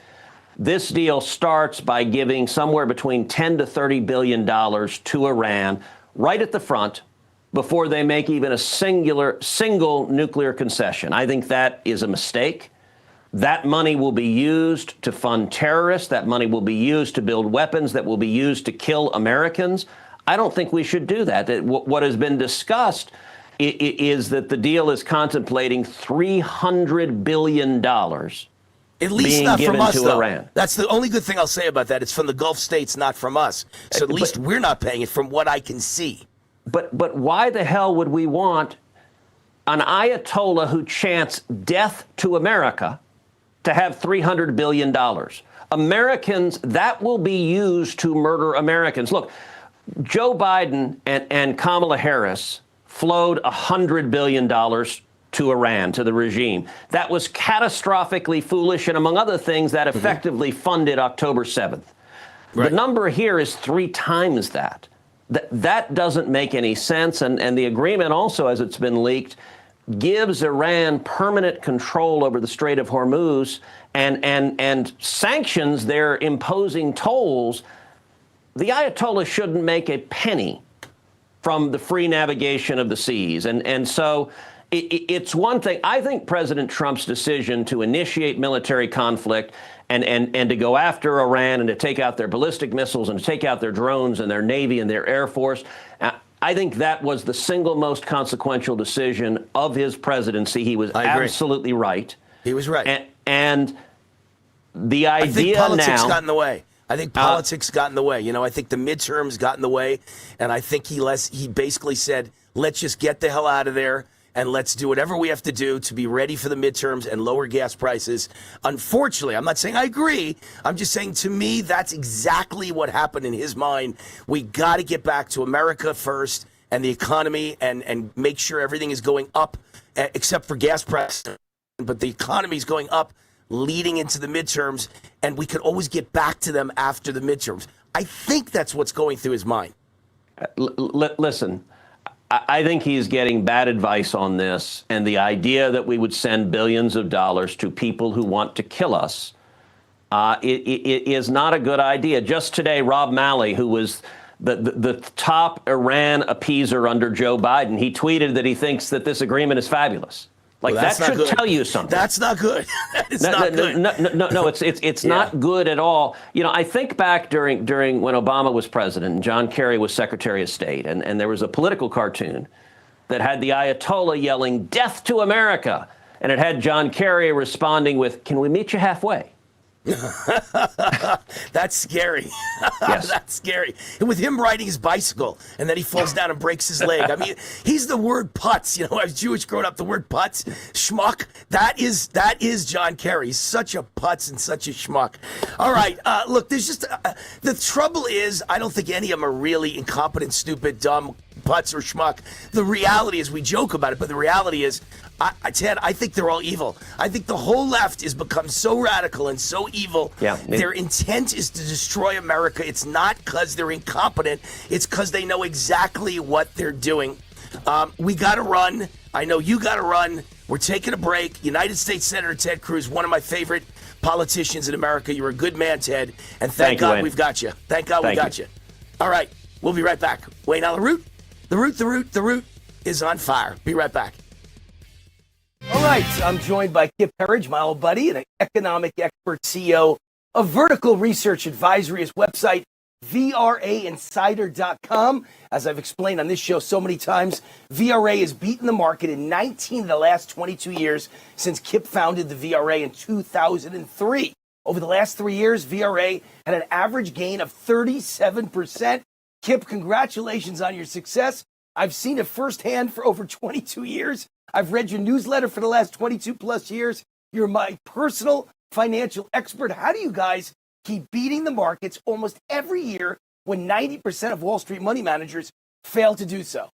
this deal starts by giving somewhere between $10 to $30 billion to Iran right at the front before they make even a single nuclear concession. I think that is a mistake. That money will be used to fund terrorists. That money will be used to build weapons that will be used to kill Americans. I don't think we should do that. What has been discussed is that the deal is contemplating $300 billion. At least not from us, though. Iran. That's the only good thing I'll say about that. It's from the Gulf states, not from us. So at least we're not paying it from what I can see. But why the hell would we want an Ayatollah who chants death to America to have $300 billion? Americans, that will be used to murder Americans. Look, Joe Biden and Kamala Harris flowed $100 billion to Iran, to the regime. That was catastrophically foolish, and among other things, that effectively funded October 7th. Right. The number here is 3 times that. That doesn't make any sense, and the agreement also, as it's been leaked, gives Iran permanent control over the Strait of Hormuz and sanctions their imposing tolls. The Ayatollah shouldn't make a penny from the free navigation of the seas. And so it's one thing. I think President Trump's decision to initiate military conflict and to go after Iran and to take out their ballistic missiles and to take out their drones and their Navy and their Air Force, I think that was the single most consequential decision of his presidency. He was absolutely right. He was right. And the idea now... I think politics got in the way. I think politics got in the way. I think the midterms got in the way, and I think he basically said, let's just get the hell out of there, and let's do whatever we have to do to be ready for the midterms and lower gas prices. Unfortunately, I'm not saying I agree. I'm just saying, to me, that's exactly what happened in his mind. We got to get back to America first and the economy and make sure everything is going up, except for gas prices. But the economy is going up leading into the midterms, and we could always get back to them after the midterms. I think that's what's going through his mind. Listen, I think he's getting bad advice on this, and the idea that we would send billions of dollars to people who want to kill us it is not a good idea. Just today, Rob Malley, who was the top Iran appeaser under Joe Biden, he tweeted that he thinks that this agreement is fabulous. Like, well, that should tell you something. That's not good. It's not good. No, it's not good at all. You know, I think back during when Obama was president and John Kerry was Secretary of State, and there was a political cartoon that had the Ayatollah yelling, "Death to America," and it had John Kerry responding with, "Can we meet you halfway?" That's scary. Yes. That's scary. And with him riding his bicycle and then he falls down and breaks his leg. I mean, he's the word putz. You know, I was Jewish growing up, the word putz, schmuck. That is John Kerry. He's such a putz and such a schmuck. All right. Look, there's just the trouble is I don't think any of them are really incompetent, stupid, dumb putz or schmuck. The reality is we joke about it, but the reality is, Ted, I think they're all evil. I think the whole left has become so radical and so evil. Yeah, their intent is to destroy America. It's not because they're incompetent. It's because they know exactly what they're doing. We got to run. I know you got to run. We're taking a break. United States Senator Ted Cruz, one of my favorite politicians in America. You're a good man, Ted. And thank God we've got you. Thank God we got you. All right. We'll be right back. Wait, now the root is on fire. Be right back. All right, I'm joined by Kip Herridge, my old buddy, and an economic expert, CEO of Vertical Research Advisory. His website, VRAinsider.com. As I've explained on this show so many times, VRA has beaten the market in 19 of the last 22 years since Kip founded the VRA in 2003. Over the last 3 years, VRA had an average gain of 37%. Kip, congratulations on your success. I've seen it firsthand for over 22 years. I've read your newsletter for the last 22 plus years. You're my personal financial expert. How do you guys keep beating the markets almost every year when 90% of Wall Street money managers fail to do so?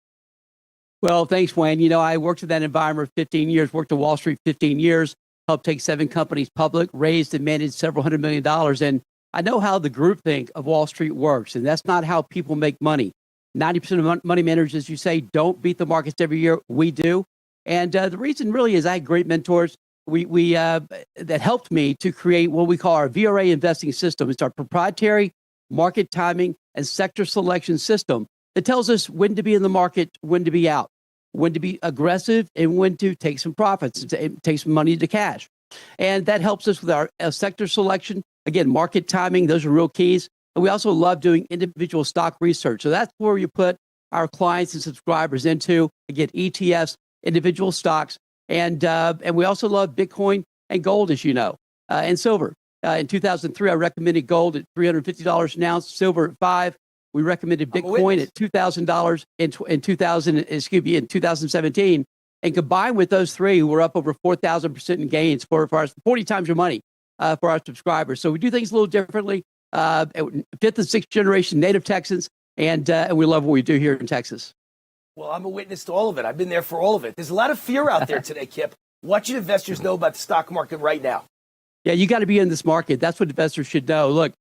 Well, thanks, Wayne. You know, I worked in that environment for 15 years, worked at Wall Street 15 years, helped take 7 companies public, raised and managed several $100 million. And I know how the groupthink of Wall Street works, and that's not how people make money. 90% of money managers, as you say, don't beat the markets every year. We do. And the reason really is I had great mentors that helped me to create what we call our VRA investing system. It's our proprietary market timing and sector selection system that tells us when to be in the market, when to be out, when to be aggressive, and when to take some profits, take some money to cash. And that helps us with our sector selection. Again, market timing, those are real keys. And we also love doing individual stock research. So that's where you put our clients and subscribers into, again, ETFs, individual stocks, and we also love Bitcoin and gold, as you know, and silver. In 2003, I recommended gold at $350 an ounce, silver at $5. We recommended Bitcoin at $2,000 in 2017, and combined with those three, we're up over 4,000% in gains for our 40 times your money for our subscribers. So we do things a little differently. 5th and 6th generation native Texans, and we love what we do here in Texas. Well, I'm a witness to all of it. I've been there for all of it. There's a lot of fear out there today, Kip. What should investors know about the stock market right now? Yeah, you got to be in this market. That's what investors should know. Look,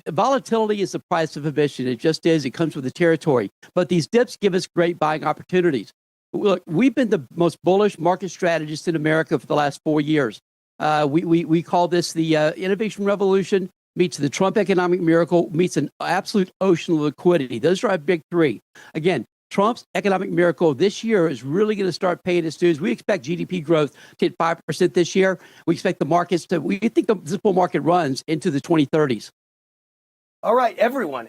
volatility is the price of admission. It just is. It comes with the territory. But these dips give us great buying opportunities. Look, we've been the most bullish market strategists in America for the last 4 years. We call this the innovation revolution meets the Trump economic miracle meets an absolute ocean of liquidity. Those are our big three. Again, Trump's economic miracle this year is really going to start paying its dues. We expect GDP growth to hit 5% this year. We expect the markets we think this bull market runs into the 2030s. All right, everyone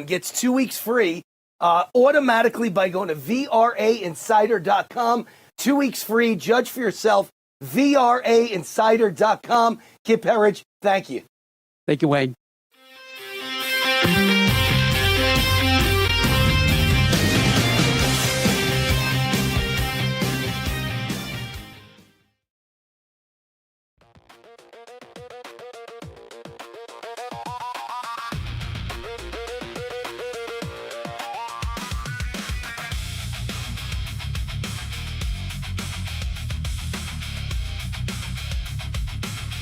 gets 2 weeks free automatically by going to VRAinsider.com. 2 weeks free. Judge for yourself. VRAinsider.com. Kip Herridge, thank you. Thank you, Wayne.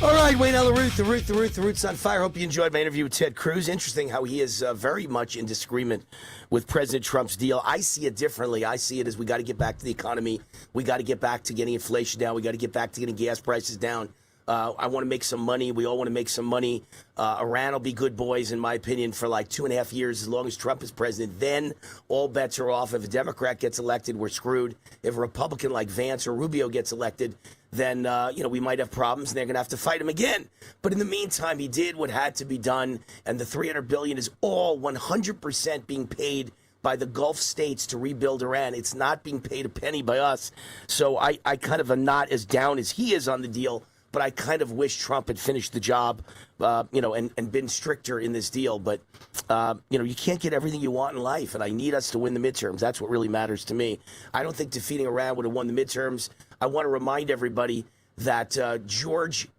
All right, Wayne Ella Root, the Root's on fire. Hope you enjoyed my interview with Ted Cruz. Interesting how he is very much in disagreement with President Trump's deal. I see it differently. I see it as we got to get back to the economy. We got to get back to getting inflation down. We got to get back to getting gas prices down. I want to make some money. We all want to make some money. Iran will be good boys, in my opinion, for like 2.5 years as long as Trump is president. Then all bets are off. If a Democrat gets elected, we're screwed. If a Republican like Vance or Rubio gets elected, then we might have problems, and they're going to have to fight him again. But in the meantime, he did what had to be done, and the $300 billion is all 100% being paid by the Gulf states to rebuild Iran. It's not being paid a penny by us. So I kind of am not as down as he is on the deal, but I kind of wish Trump had finished the job, and been stricter in this deal. But, you can't get everything you want in life, and I need us to win the midterms. That's what really matters to me. I don't think defeating Iran would have won the midterms. I want to remind everybody that George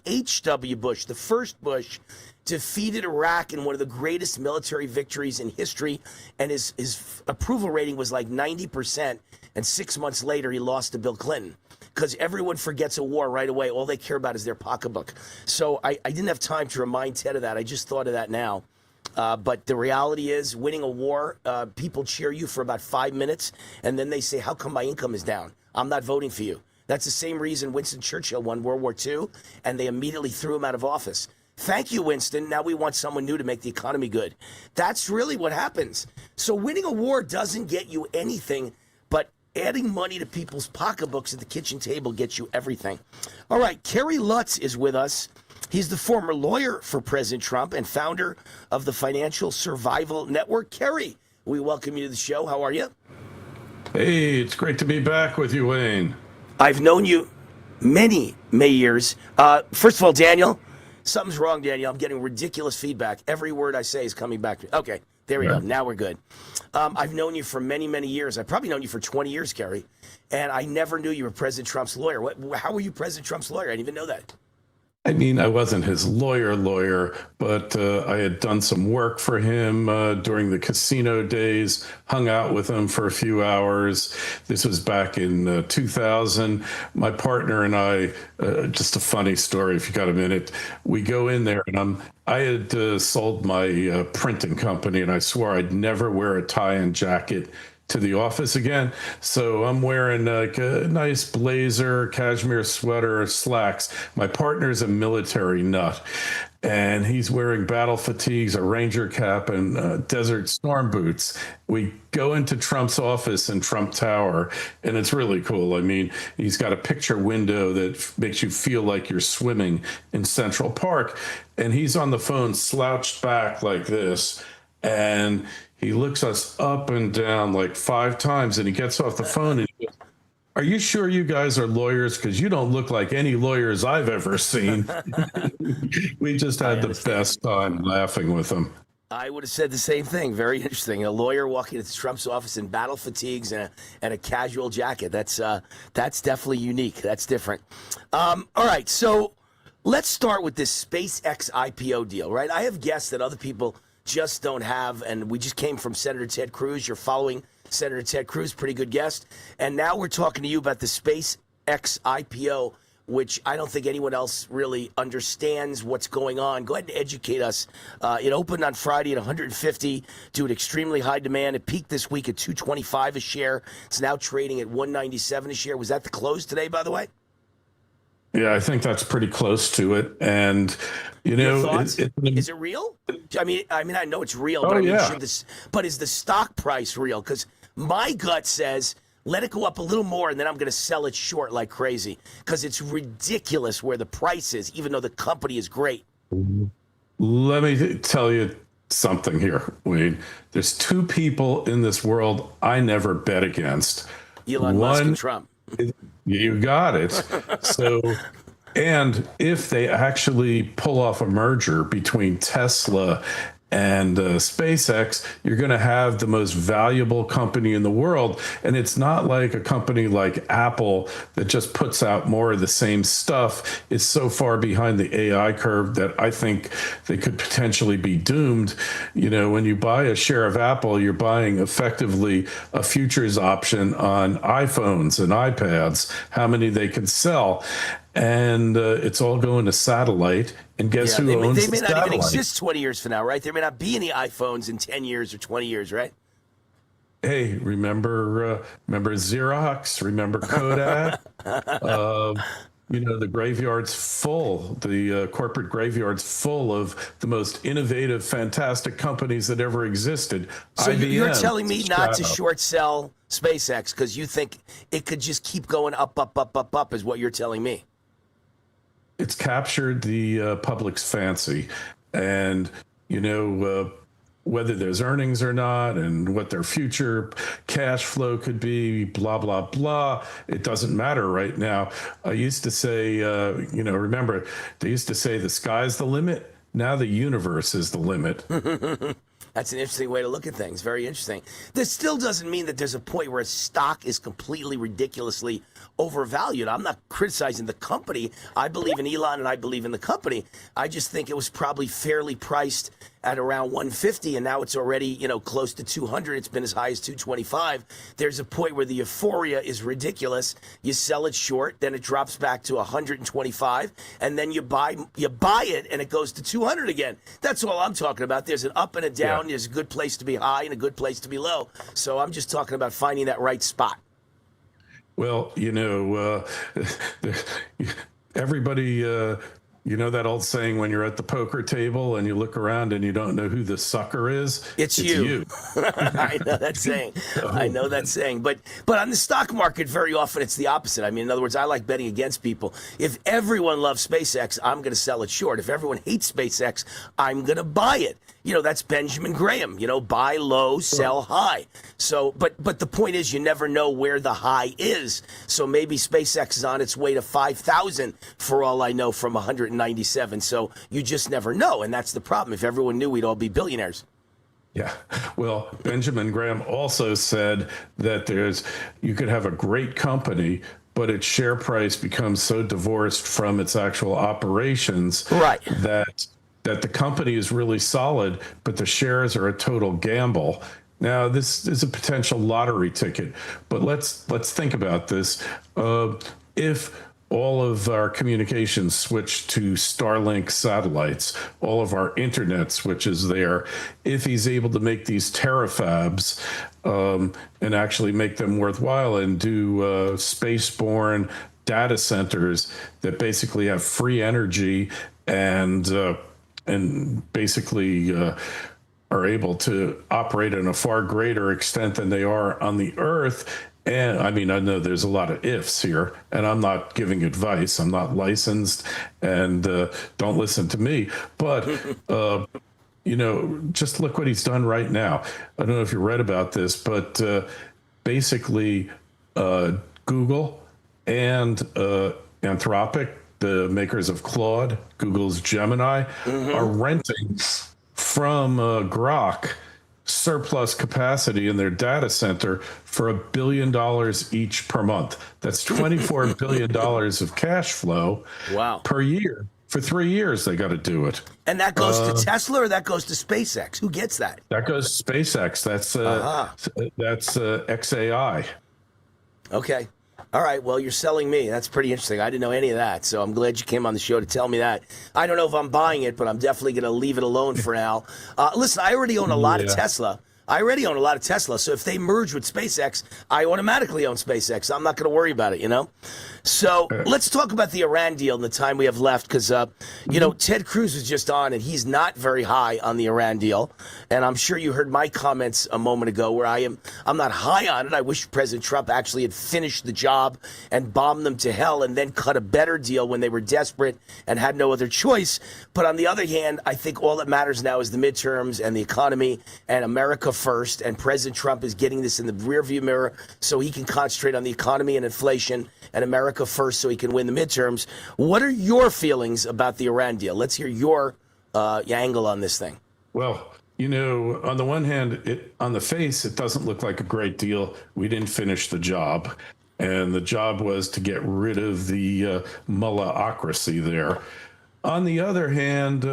H.W. Bush, the first Bush, defeated Iraq in one of the greatest military victories in history, and his approval rating was like 90%, and 6 months later he lost to Bill Clinton. Because everyone forgets a war right away. All they care about is their pocketbook. So I didn't have time to remind Ted of that. I just thought of that now. But the reality is, winning a war, people cheer you for about 5 minutes, and then they say, how come my income is down? I'm not voting for you. That's the same reason Winston Churchill won World War II, and they immediately threw him out of office. Thank you, Winston. Now we want someone new to make the economy good. That's really what happens. So winning a war doesn't get you anything, but adding money to people's pocketbooks at the kitchen table gets you everything. All right, Kerry Lutz is with us. He's the former lawyer for President Trump and founder of the Financial Survival Network. Kerry, we welcome you to the show. How are you? Hey, it's great to be back with you, Wayne. I've known you many years. First of all, Daniel, something's wrong, Daniel. I'm getting ridiculous feedback. Every word I say is coming back to me. Okay, there we go. Now we're good. I've known you for many years. I've probably known you for 20 years, Kerry, and I never knew you were President Trump's lawyer. How were you President Trump's lawyer? I didn't even know that. I mean, I wasn't his lawyer, but I had done some work for him during the casino days, hung out with him for a few hours. This was back in 2000. My partner and I, just a funny story, if you got a minute, we go in there and I had sold my printing company, and I swore I'd never wear a tie and jacket to the office again. So I'm wearing like a nice blazer, cashmere sweater, slacks. My partner's a military nut, and he's wearing battle fatigues, a ranger cap, and desert storm boots. We go into Trump's office in Trump Tower, and it's really cool. I mean, he's got a picture window that makes you feel like you're swimming in Central Park, and he's on the phone slouched back like this, and he looks us up and down like 5 times, and he gets off the phone and he goes, "Are you sure you guys are lawyers? Because you don't look like any lawyers I've ever seen." We just had the best time laughing with him. I would have said the same thing. Very interesting. A lawyer walking into Trump's office in battle fatigues and a casual jacket. That's definitely unique. That's different. All right, so let's start with this SpaceX IPO deal, right? I have guessed that other people just don't have, and we just came from Senator Ted Cruz. You're following Senator Ted Cruz, pretty good guest. And now we're talking to you about the SpaceX IPO, which I don't think anyone else really understands what's going on. Go ahead and educate us. It opened on Friday at 150 due to extremely high demand. It peaked this week at 225 a share. It's now trading at 197 a share. Was that the close today, by the way? Yeah, I think that's pretty close to it. And, you know, is it real? I mean, I know it's real, but but is the stock price real? Because my gut says let it go up a little more, and then I'm going to sell it short like crazy because it's ridiculous where the price is, even though the company is great. Let me tell you something here, Wayne. There's 2 people in this world I never bet against. Elon Musk and Trump. You got it. So, and if they actually pull off a merger between Tesla and SpaceX, you're going to have the most valuable company in the world. And it's not like a company like Apple that just puts out more of the same stuff. It's so far behind the AI curve that I think they could potentially be doomed. You know, when you buy a share of Apple, you're buying effectively a futures option on iPhones and iPads, how many they can sell. and it's all going to satellite. And guess who owns they may the not even satellite? exist 20 years from now, right? There may not be any iPhones in 10 years or 20 years, right? Hey, remember Xerox? Remember Kodak? The graveyard's full. The corporate graveyard's full of the most innovative, fantastic companies that ever existed. So you're IBM, telling me not to Strato. short sell SpaceX because you think it could just keep going up, up, up, up, up, is what you're telling me. It's captured the public's fancy, and whether there's earnings or not, and what their future cash flow could be, blah blah blah. It doesn't matter right now. I used to say, remember they used to say the sky's the limit. Now the universe is the limit. That's an interesting way to look at things. Very interesting. This still doesn't mean that there's a point where a stock is completely ridiculously overvalued. I'm not criticizing the company. I believe in Elon and I believe in the company. I just think it was probably fairly priced at around 150, and now it's already, close to 200. It's been as high as 225. There's a point where the euphoria is ridiculous. You sell it short, then it drops back to 125, and then you buy it, and it goes to 200 again. That's all I'm talking about. There's an up and a down. There's a good place to be high and a good place to be low. So I'm just talking about finding that right spot. Well, everybody. You know that old saying, when you're at the poker table and you look around and you don't know who the sucker is? It's you. I know that saying. I know that saying. But on the stock market, very often it's the opposite. I mean, in other words, I like betting against people. If everyone loves SpaceX, I'm going to sell it short. If everyone hates SpaceX, I'm going to buy it. That's Benjamin Graham, buy low, sell high. So, but the point is, you never know where the high is. So maybe SpaceX is on its way to 5,000 for all I know from 197. So you just never know. And that's the problem. If everyone knew, we'd all be billionaires. Yeah. Well, Benjamin Graham also said that you could have a great company, but its share price becomes so divorced from its actual operations, right, that the company is really solid, but the shares are a total gamble. Now, this is a potential lottery ticket, but let's think about this. If all of our communications switch to Starlink satellites, all of our internet switches there, if he's able to make these terafabs and actually make them worthwhile and do spaceborne data centers that basically have free energy and basically are able to operate in a far greater extent than they are on the Earth. And I mean, I know there's a lot of ifs here, and I'm not giving advice. I'm not licensed, and don't listen to me. But, just look what he's done right now. I don't know if you read about this, but basically Google and Anthropic, the makers of Claude, Google's Gemini, are renting from Grok surplus capacity in their data center for $1 billion each per month. That's $24 billion of cash flow per year. For 3 years, they got to do it. And that goes to Tesla, or that goes to SpaceX? Who gets that? That goes to SpaceX. That's XAI. Okay. All right, well, you're selling me. That's pretty interesting. I didn't know any of that, so I'm glad you came on the show to tell me that. I don't know if I'm buying it, but I'm definitely going to leave it alone for now. Listen, I already own a lot of Tesla. So if they merge with SpaceX, I automatically own SpaceX. I'm not going to worry about it, So let's talk about the Iran deal in the time we have left, because, Ted Cruz was just on, and he's not very high on the Iran deal. And I'm sure you heard my comments a moment ago where I'm not high on it. I wish President Trump actually had finished the job and bombed them to hell and then cut a better deal when they were desperate and had no other choice. But on the other hand, I think all that matters now is the midterms and the economy and America first. And President Trump is getting this in the rearview mirror so he can concentrate on the economy and inflation and America first so he can win the midterms. What are your feelings about the Iran deal? Let's hear your angle on this thing. Well, on the one hand, on the face, it doesn't look like a great deal. We didn't finish the job. And the job was to get rid of the mullahocracy there. On the other hand,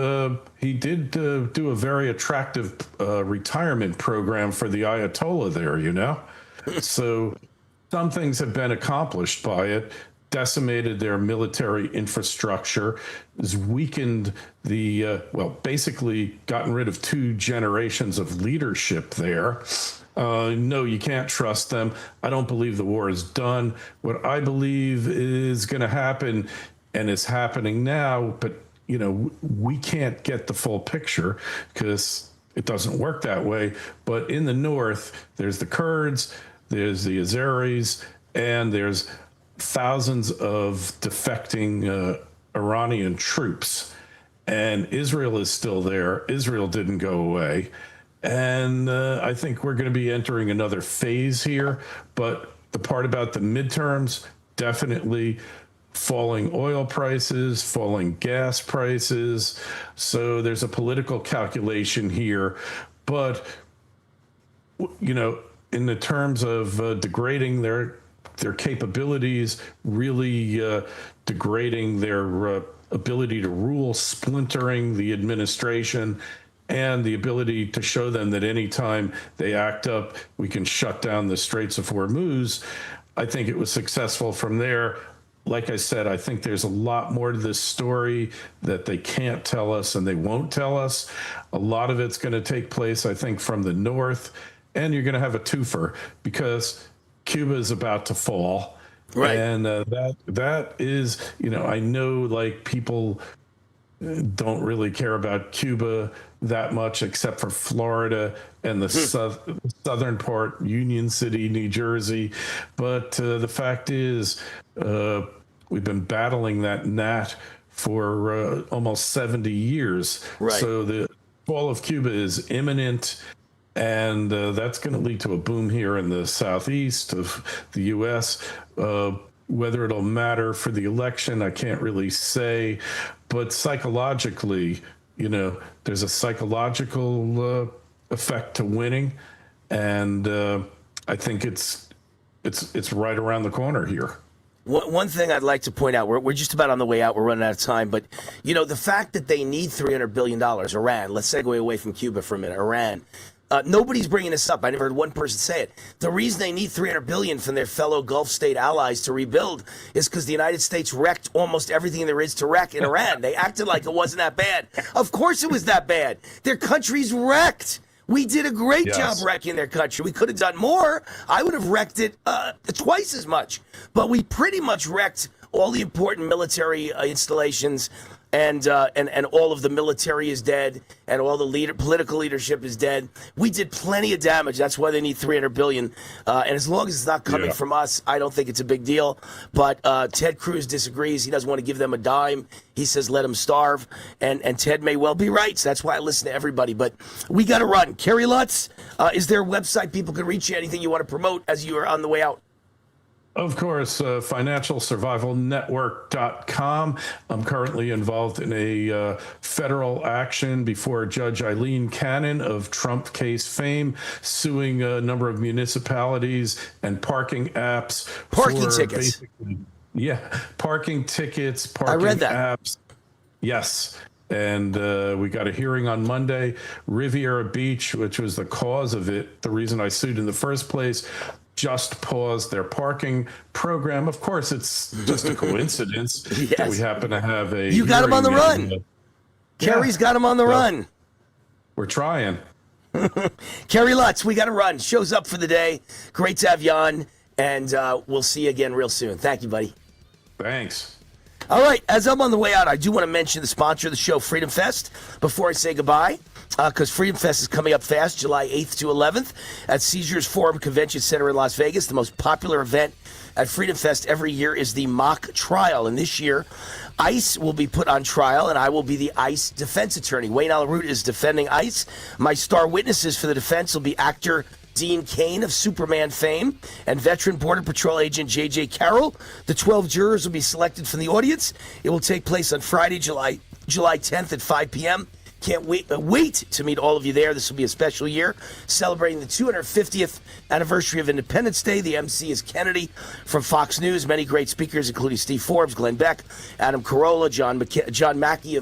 he did do a very attractive retirement program for the Ayatollah there, So some things have been accomplished by it. decimated their military infrastructure, has weakened basically gotten rid of 2 generations of leadership there. No, you can't trust them. I don't believe the war is done. What I believe is going to happen, and is happening now, but we can't get the full picture because it doesn't work that way. But in the north, there's the Kurds, there's the Azeris, and there's thousands of defecting Iranian troops. And Israel is still there. Israel didn't go away. And I think we're going to be entering another phase here. But the part about the midterms, definitely falling oil prices, falling gas prices. So there's a political calculation here. But, in the terms of degrading their capabilities, really degrading their ability to rule, splintering the administration, and the ability to show them that anytime they act up, we can shut down the Straits of Hormuz. I think it was successful from there. Like I said, I think there's a lot more to this story that they can't tell us and they won't tell us. A lot of it's going to take place, I think, from the north, and you're going to have a twofer because Cuba is about to fall. Right. And that is, I know like people don't really care about Cuba that much except for Florida and the southern part, Union City, New Jersey. But the fact is, we've been battling that gnat for almost 70 years. Right. So the fall of Cuba is imminent. And that's going to lead to a boom here in the southeast of the U.S. Whether it'll matter for the election, I can't really say. But psychologically, there's a psychological effect to winning, and I think it's right around the corner here. One thing I'd like to point out, we're just about on the way out. We're running out of time. But, the fact that they need $300 billion, Iran, let's segue away from Cuba for a minute, Iran. Nobody's bringing this up. I never heard one person say it. The reason they need $300 billion from their fellow Gulf state allies to rebuild is because the United States wrecked almost everything there is to wreck in Iran. They acted like it wasn't that bad. Of course it was that bad. Their country's wrecked. We did a great job wrecking their country. We could have done more. I would have wrecked it twice as much. But we pretty much wrecked all the important military installations. And all of the military is dead, and all the political leadership is dead. We did plenty of damage. That's why they need $300 billion. And as long as it's not coming from us, I don't think it's a big deal. But Ted Cruz disagrees. He doesn't want to give them a dime. He says let them starve. And Ted may well be right. So that's why I listen to everybody. But we got to run. Kerry Lutz, is there a website people can reach you? Anything you want to promote as you are on the way out? Of course, financialsurvivalnetwork.com. I'm currently involved in a federal action before Judge Allyn Cannon of Trump case fame, suing a number of municipalities and parking apps. Parking tickets. Parking tickets, parking I read that. apps. Yes. And we got a hearing on Monday. Riviera Beach, which was the cause of it, the reason I sued in the first place, just paused their parking program. Of course, it's just a coincidence that we happen to have a. You got him on the run. Kerry's got him on the run. We're trying. Kerry Lutz, we got to run. Show's up for the day. Great to have you on, and we'll see you again real soon. Thank you, buddy. Thanks. All right, as I'm on the way out, I do want to mention the sponsor of the show, Freedom Fest, before I say goodbye, because Freedom Fest is coming up fast, July 8th to 11th at Caesars Forum Convention Center in Las Vegas. The most popular event at Freedom Fest every year is the mock trial, and this year, ICE will be put on trial, and I will be the ICE defense attorney. Wayne Allyn is defending ICE. My star witnesses for the defense will be actor Dean Cain of Superman fame and veteran Border Patrol agent J.J. Carroll. The 12 jurors will be selected from the audience. It will take place on Friday, July 10th at 5 p.m. Can't wait to meet all of you there. This will be a special year celebrating the 250th anniversary of Independence Day. The MC is Kennedy from Fox News. Many great speakers, including Steve Forbes, Glenn Beck, Adam Carolla, John Mackey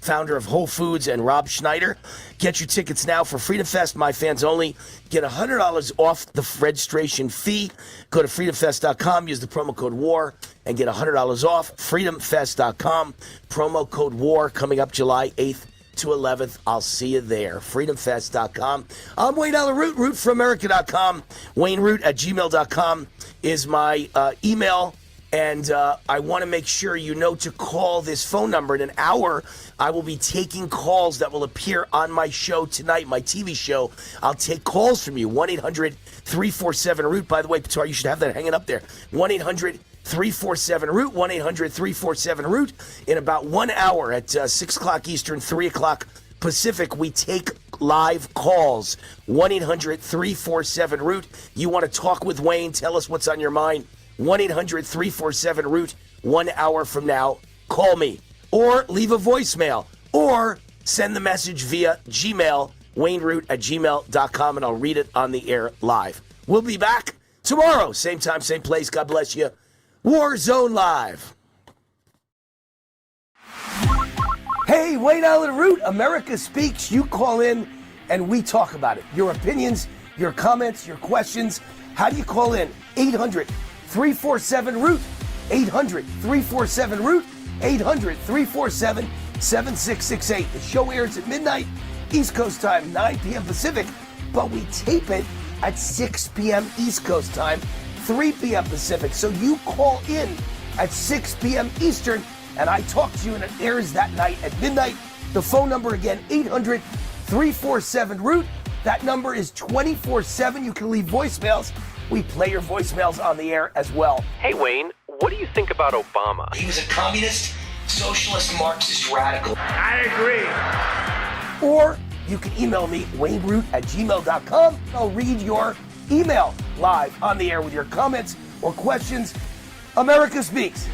founder of Whole Foods, and Rob Schneider. Get your tickets now for Freedom Fest, my fans only. Get $100 off the registration fee. Go to freedomfest.com. Use the promo code WAR. and get $100 off. freedomfest.com. Promo code WAR coming up July 8th to 11th. I'll see you there. freedomfest.com. I'm Wayne Allen Root, rootforamerica.com. WayneRoot@gmail.com is my email. And I want to make sure you know to call this phone number. In an hour, I will be taking calls that will appear on my show tonight, my TV show. I'll take calls from you. 1-800-347-ROOT. By the way, Patar, you should have that hanging up there. 1-800-347-ROOT. 1-800-347-ROOT. In about 1 hour at 6 o'clock Eastern, 3 o'clock Pacific, we take live calls. 1-800-347-ROOT. You want to talk with Wayne, tell us what's on your mind. 1-800-347-ROOT. 1 hour from now, call me. Or leave a voicemail. Or send the message via Gmail, WayneRoot@gmail.com, and I'll read it on the air live. We'll be back tomorrow. Same time, same place. God bless you. Warzone Live. Hey, Wayne Allen Root, America Speaks. You call in and we talk about it. Your opinions, your comments, your questions. How do you call in? 800-347-ROOT. 800-347-ROOT. 800-347-7668. The show airs at midnight, East Coast time, 9 p.m. Pacific, but we tape it at 6 p.m. East Coast time, 3 p.m. Pacific. So you call in at 6 p.m. Eastern, and I talk to you, and it airs that night at midnight. The phone number again, 800-347-ROOT. That number is 24/7. You can leave voicemails. We play your voicemails on the air as well. Hey, Wayne, what do you think about Obama? He was a communist, socialist, Marxist radical. I agree. Or you can email me, WayneRoot@gmail.com. I'll read your email live on the air with your comments or questions. America Speaks.